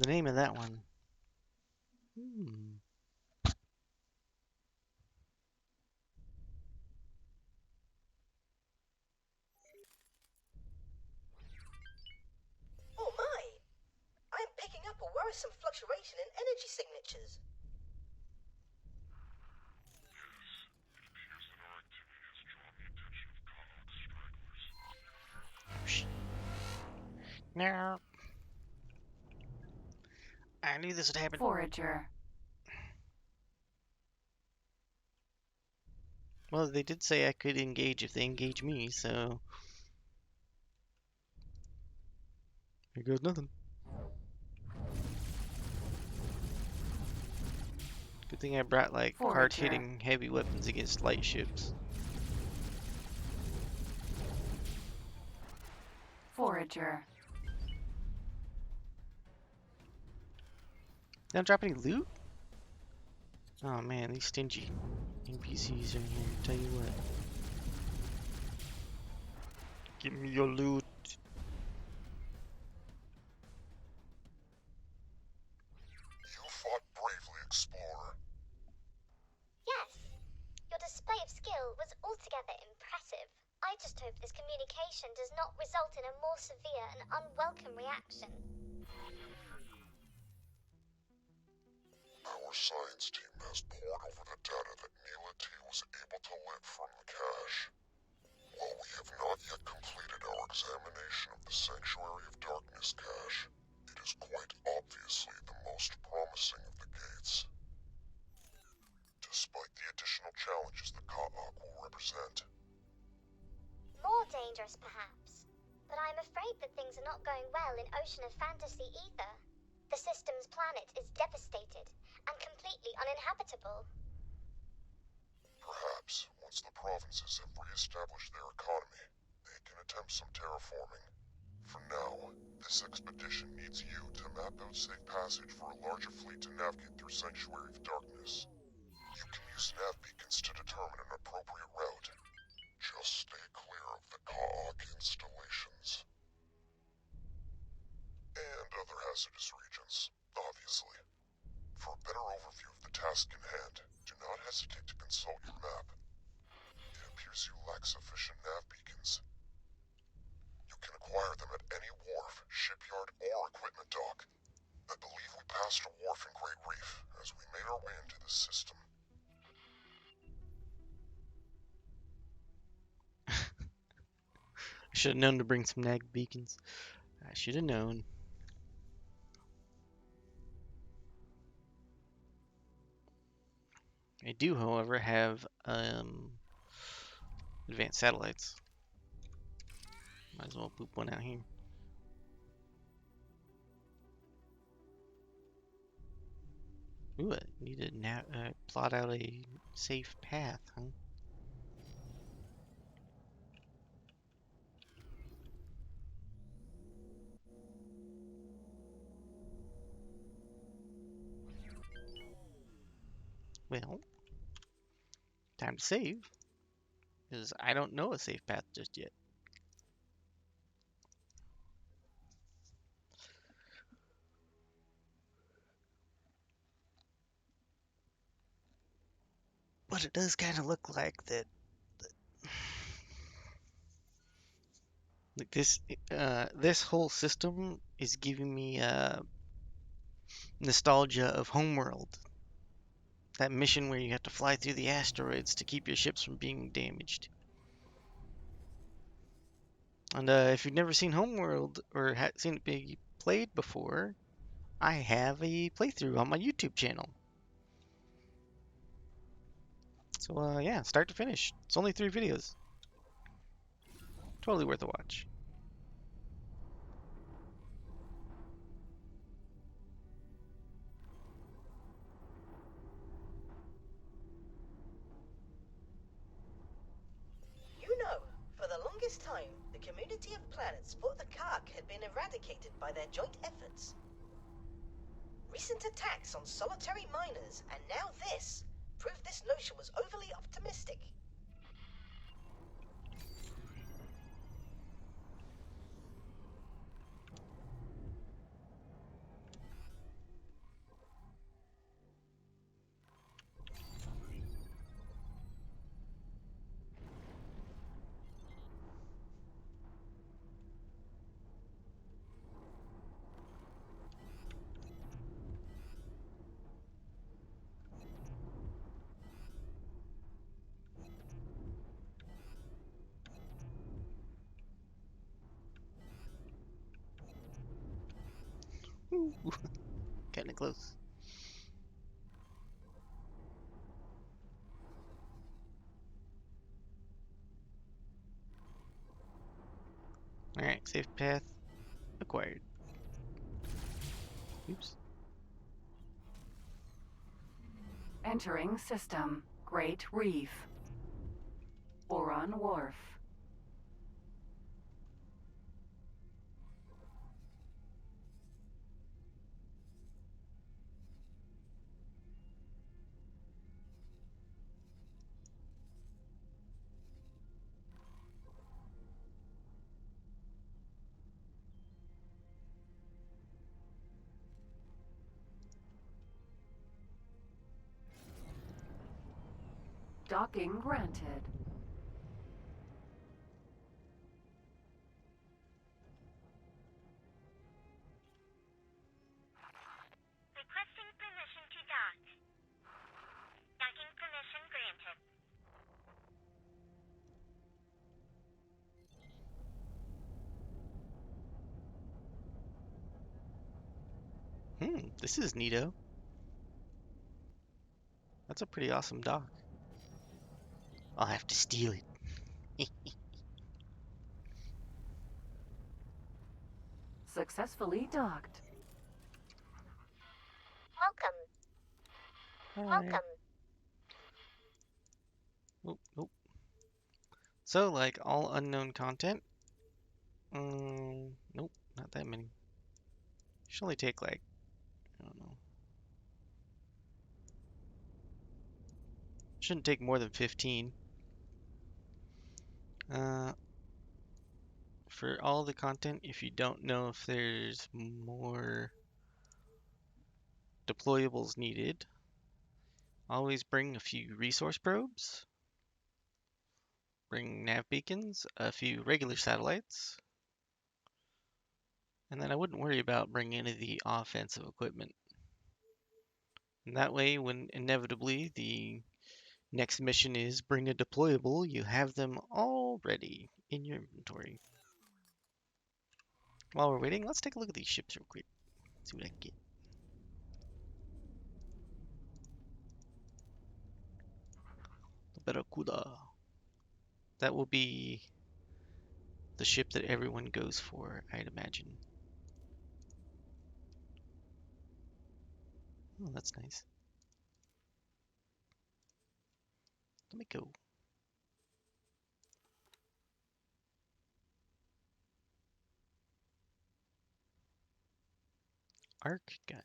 The name of that one. Hmm. Oh my! I'm picking up a worrisome fluctuation in energy signatures. No. I knew this would happen. Forager. Well, they did say I could engage if they engage me, so... Here goes nothing. Good thing I brought, like, Forager. hard-hitting heavy weapons against light ships. Forager. They don't drop any loot? Oh man, these stingy NPCs are in here, tell you what. Give me your loot. You fought bravely, Explorer. Yes, your display of skill was altogether impressive. I just hope this communication does not result in a more severe and unwelcome reaction. Our science team has pored over the data that Neela T was able to lift from the cache. While we have not yet completed our examination of the Sanctuary of Darkness cache, it is quite obviously the most promising of the gates. Despite the additional challenges the Ka'ak will represent. More dangerous, perhaps. But I'm afraid that things are not going well in Ocean of Fantasy either. The system's planet is devastated and completely uninhabitable. Perhaps, once the provinces have re-established their economy, they can attempt some terraforming. For now, this expedition needs you to map out safe passage for a larger fleet to navigate through Sanctuary of Darkness. You can use nav beacons coordinates to determine an appropriate route. Just stay clear of the Ka'ak installations. And other hazardous regions, obviously. For a better overview of the task in hand, do not hesitate to consult your map. It appears you lack sufficient nav beacons. You can acquire them at any wharf, shipyard, or equipment dock. I believe we passed a wharf in Great Reef as we made our way into the system. I should have known to bring some nav beacons. I should have known. I do, however, have advanced satellites. Might as well poop one out here. Ooh, I need to plot out a safe path, huh? Well, time to save, because I don't know a safe path just yet. But it does kind of look like that. Like this whole system is giving me nostalgia of Homeworld. That mission where you have to fly through the asteroids to keep your ships from being damaged. And if you've never seen Homeworld or seen it be played before, I have a playthrough on my YouTube channel. So yeah, start to finish. It's only 3 videos. Totally worth a watch. You know, for the longest time, the community of planets thought the Ka'ak had been eradicated by their joint efforts. Recent attacks on solitary miners, and now this, prove this notion was overly optimistic. Ooh, kind of close. Alright, safe path acquired. Oops. Entering system. Great Reef. Boron Wharf. Docking granted. Requesting permission to dock. Docking permission granted. This is neato. That's a pretty awesome dock. I'll have to steal it. Successfully docked. Welcome. Hi. Welcome. Oh, oh. So, like, all unknown content? Nope, not that many. Should only take, like, I don't know. Shouldn't take more than 15. For all the content, if you don't know if there's more deployables needed, always bring a few resource probes, bring nav beacons, a few regular satellites, and then I wouldn't worry about bringing any of the offensive equipment. And that way, when inevitably the next mission is bring a deployable, you have them all ready in your inventory. While we're waiting, let's take a look at these ships real quick. See what I can get. The Barracuda. That will be the ship that everyone goes for, I'd imagine. Oh, that's nice. Let me go. Arc gun.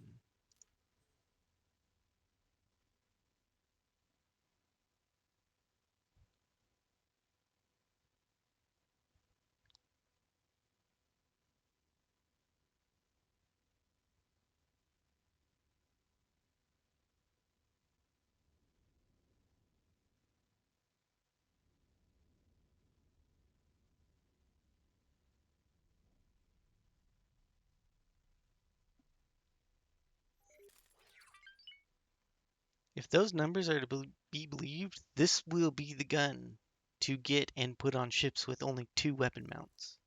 If those numbers are to be believed, this will be the gun to get and put on ships with only 2 weapon mounts.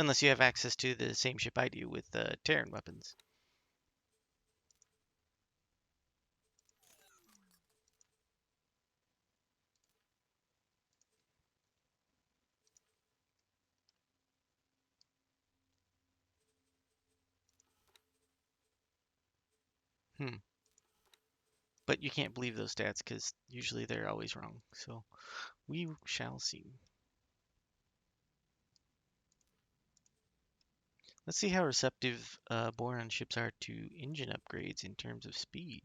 Unless you have access to the same ship I do with Terran weapons. But you can't believe those stats because usually they're always wrong. So we shall see. Let's see how receptive Boron ships are to engine upgrades in terms of speed.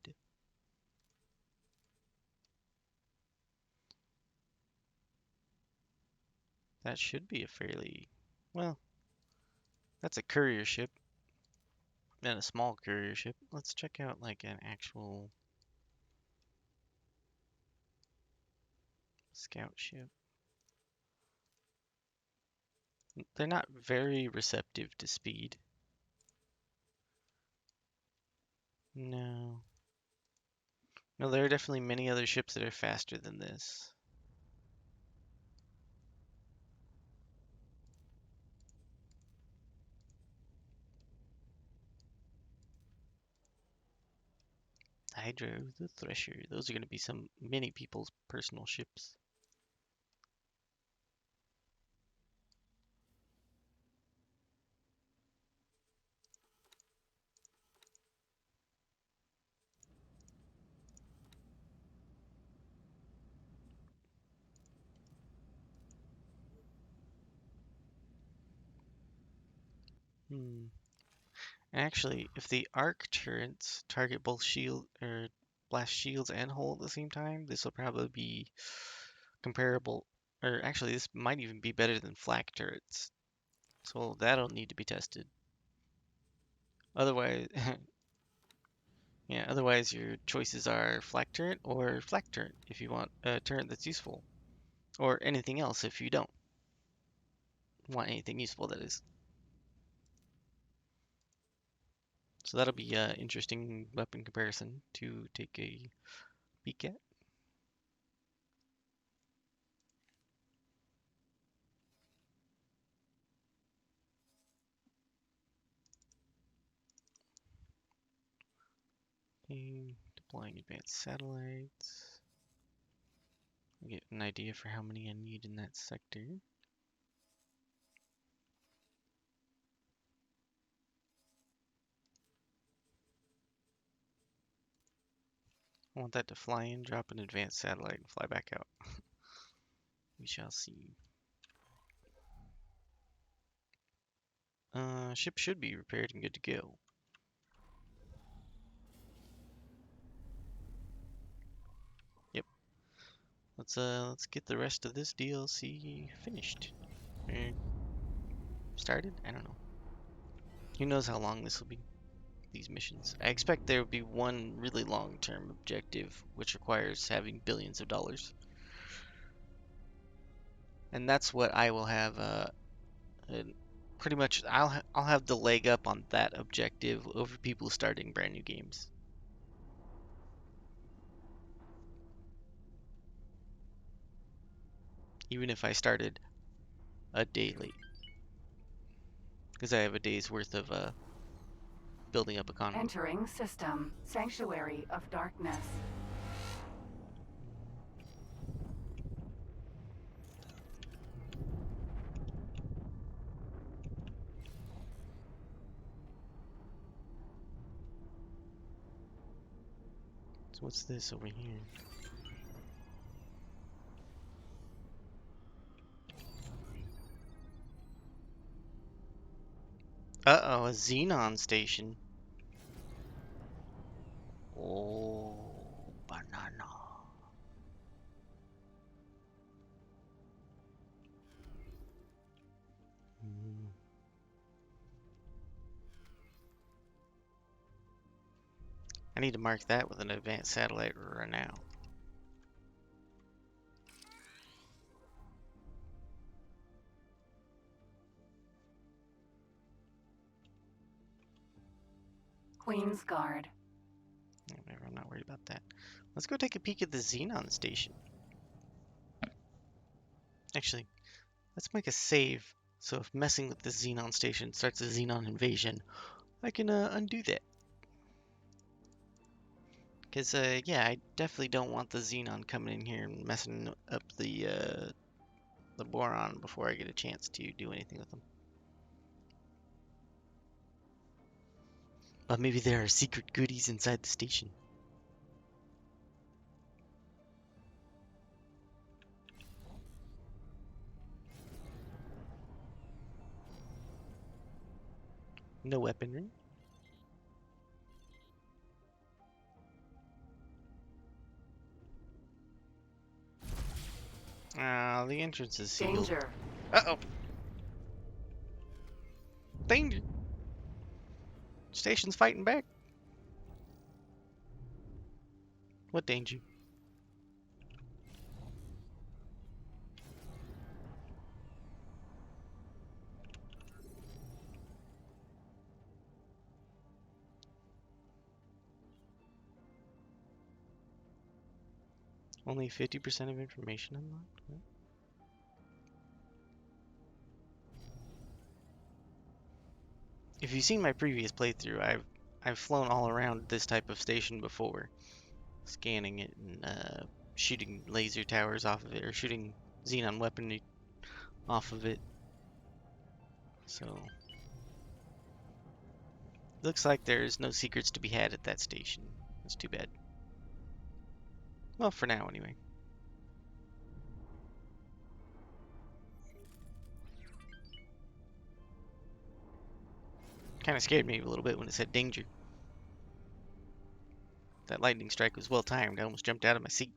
That should be a fairly, well, that's a courier ship and a small courier ship. Let's check out like an actual scout ship. They're not very receptive to speed. No. No, there are definitely many other ships that are faster than this. Hydro, the Thresher. Those are going to be some many people's personal ships. Actually, if the arc turrets target both shield or blast shields and hull at the same time, this will probably be comparable. Or actually, this might even be better than flak turrets. So that'll need to be tested. Otherwise, yeah. Otherwise, your choices are flak turret or flak turret if you want a turret that's useful, or anything else if you don't want anything useful. That is. So that'll be an interesting weapon comparison to take a peek at. Okay, deploying advanced satellites. Get an idea for how many I need in that sector. I want that to fly in, drop an advanced satellite, and fly back out. We shall see. Ship should be repaired and good to go. Yep. let's get the rest of this DLC finished. Or started? I don't know. Who knows how long this will be, these missions. I expect there will be one really long-term objective, which requires having billions of dollars. And that's what I will have, pretty much, I'll have the leg up on that objective over people starting brand new games. Even if I started a day late. Because I have a day's worth of building up economy. Entering system. Sanctuary of Darkness. So what's this over here? Uh-oh, a Xenon station. Oh, banana. Hmm. I need to mark that with an advanced satellite right now. Queen's Guard. Whatever, I'm not worried about that. Let's go take a peek at the Xenon station. Actually, let's make a save. So if messing with the Xenon station starts a Xenon invasion, I can undo that. Because, yeah, I definitely don't want the Xenon coming in here and messing up the boron before I get a chance to do anything with them. But maybe there are secret goodies inside the station. No weaponry. Ah, the entrance is sealed. Danger. Uh-oh. Danger. Station's fighting back. What danger? Only 50% of information unlocked? What? If you've seen my previous playthrough, I've flown all around this type of station before, scanning it and shooting laser towers off of it, or shooting xenon weaponry off of it. So looks like there's no secrets to be had at that station. That's too bad. Well, for now anyway. Kind of scared me a little bit when it said danger. That lightning strike was well timed. I almost jumped out of my seat.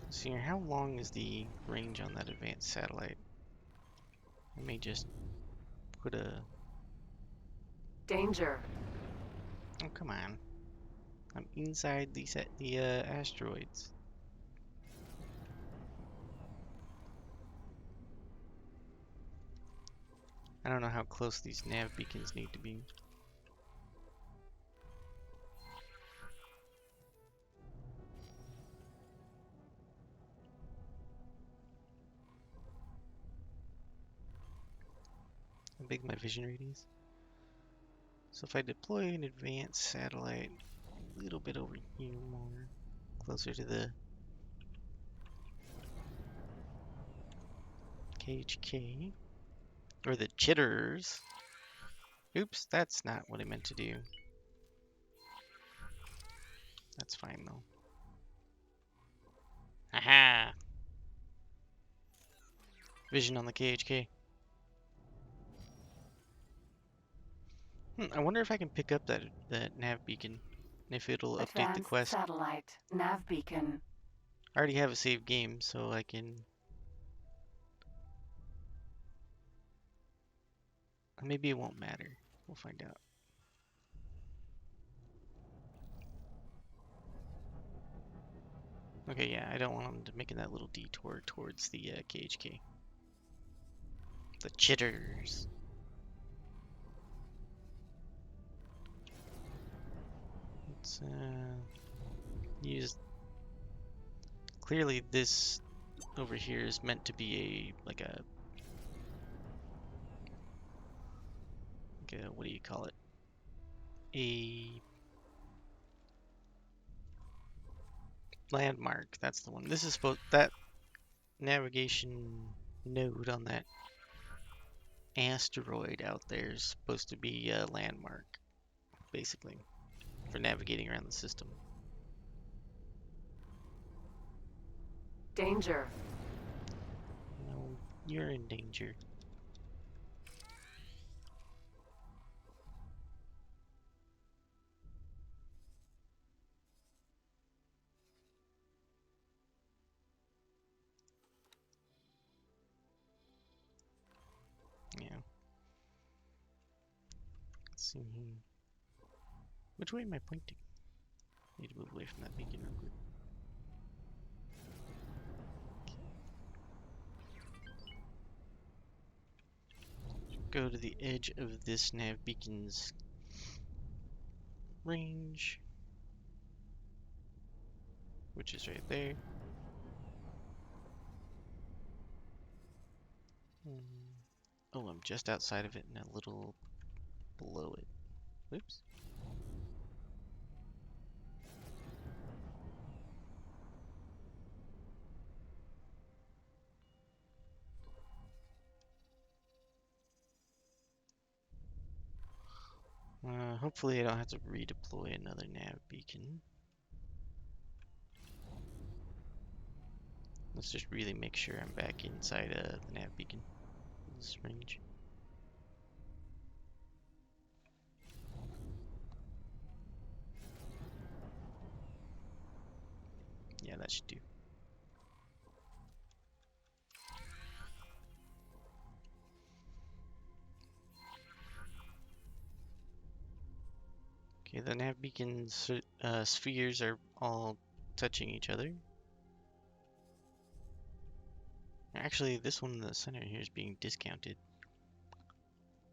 Let's see here, how long is the range on that advanced satellite? I may just put a... Danger. Oh, come on. I'm inside the asteroids. I don't know how close these nav beacons need to be. How big my vision radius? So if I deploy an advanced satellite a little bit over here more, closer to the KHK, or the chitters. Oops, that's not what I meant to do. That's fine though. Aha! Vision on the KHK. I wonder if I can pick up that nav beacon, if it'll update the Advanced quest. satellite nav beacon. I already have a saved game, so I can. Maybe it won't matter. We'll find out. Okay, yeah, I don't want him to making that little detour towards the KHK. The chitters. Let's use. Clearly, this over here is meant to be what do you call it? A landmark. That's the one. This is supposed that navigation node on that asteroid out there is supposed to be a landmark, basically, for navigating around the system. Danger. No, you're in danger. Yeah. Let's see here. Which way am I pointing? Need to move away from that beacon real quick. Go to the edge of this nav beacon's range, which is right there. Oh, I'm just outside of it and a little below it. Whoops. Hopefully I don't have to redeploy another nav beacon. Let's just really make sure I'm back inside the nav beacon. This range. Yeah, that should do. Okay, the nav beacon's spheres are all touching each other. Actually, this one in the center here is being discounted.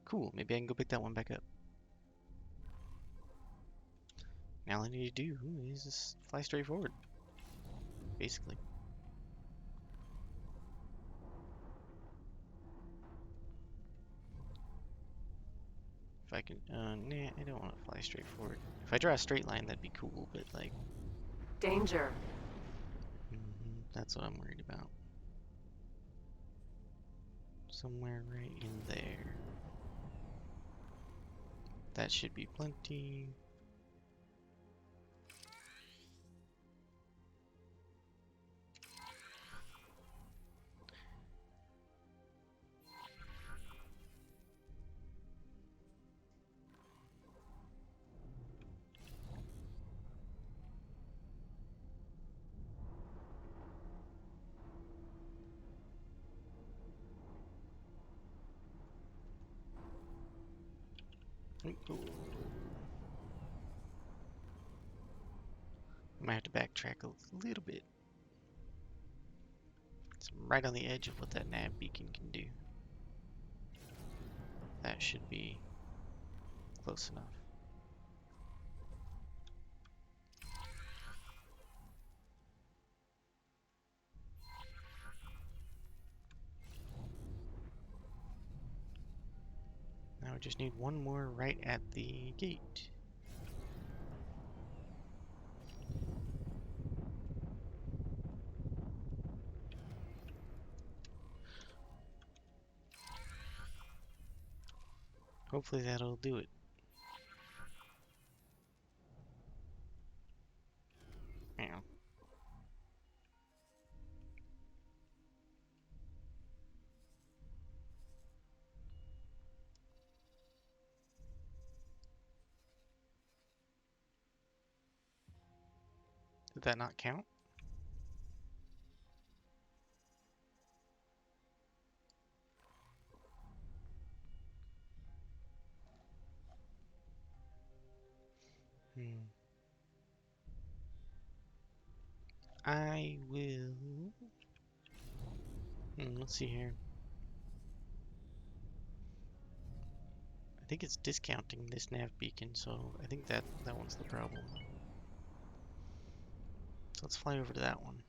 Cool, maybe I can go pick that one back up. Now all I need to do is just fly straight forward, basically. If I can, nah, I don't want to fly straight forward. If I draw a straight line, that'd be cool, but like... Danger. That's what I'm worried about. Somewhere right in there. That should be plenty. Ooh. I might have to backtrack a little bit. So I'm right on the edge of what that nav beacon can do. That should be close enough. Now we just need one more right at the gate. Hopefully that'll do it. Ow. Did that not count? I will. Let's see here. I think it's discounting this nav beacon, so I think that one's the problem. So let's fly over to that one.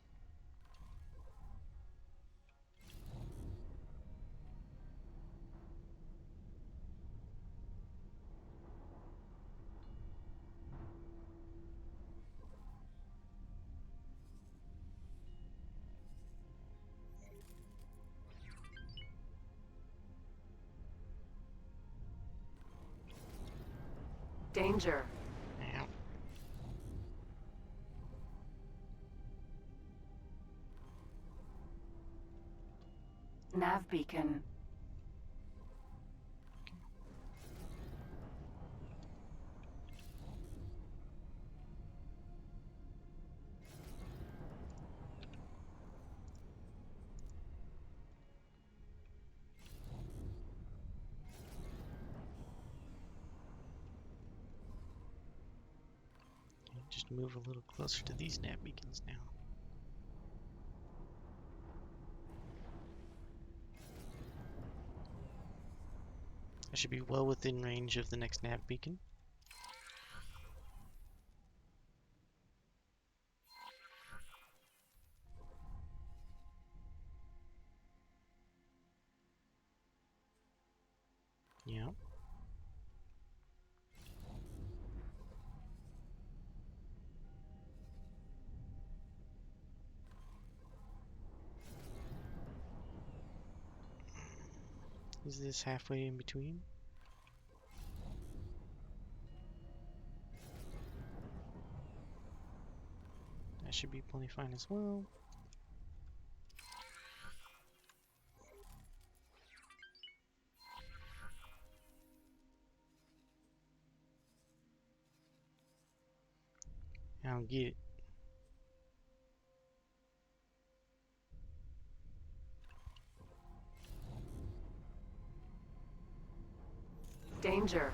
Danger. Ow. Nav beacon. Just move a little closer to these nav beacons now. I should be well within range of the next nav beacon. Yeah. Is this halfway in between? That should be plenty fine as well. I don't get it. Danger.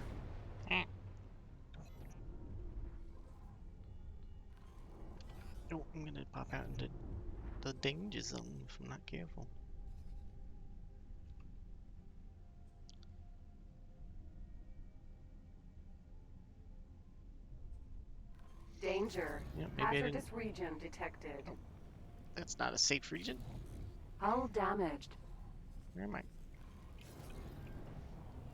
Oh, I'm gonna pop out into the danger zone if I'm not careful. Danger. Yeah, maybe Hazardous I didn't. region detected. Oh, that's not a safe region. Hull damaged. Where am I?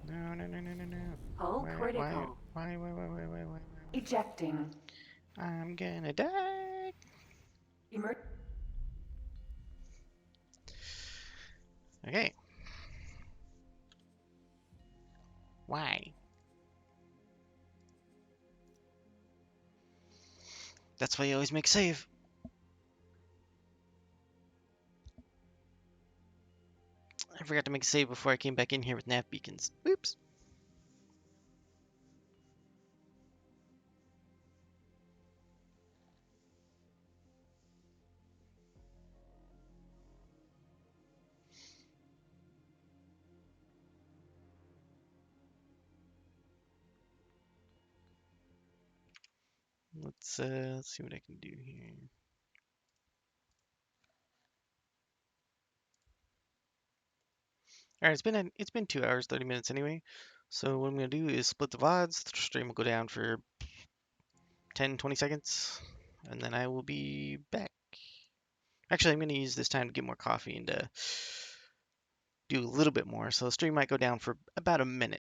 No, no, no, no, no, no. Hull critical. Why? Ejecting. I'm gonna die. Okay. Why? That's why you always make save. I forgot to make a save before I came back in here with nav beacons. Oops. Let's see what I can do here. All right, it's been 2 hours 30 minutes anyway. So what I'm gonna do is split the VODs. The stream will go down for 10-20 seconds, and then I will be back. Actually, I'm gonna use this time to get more coffee and do a little bit more. So the stream might go down for about a minute.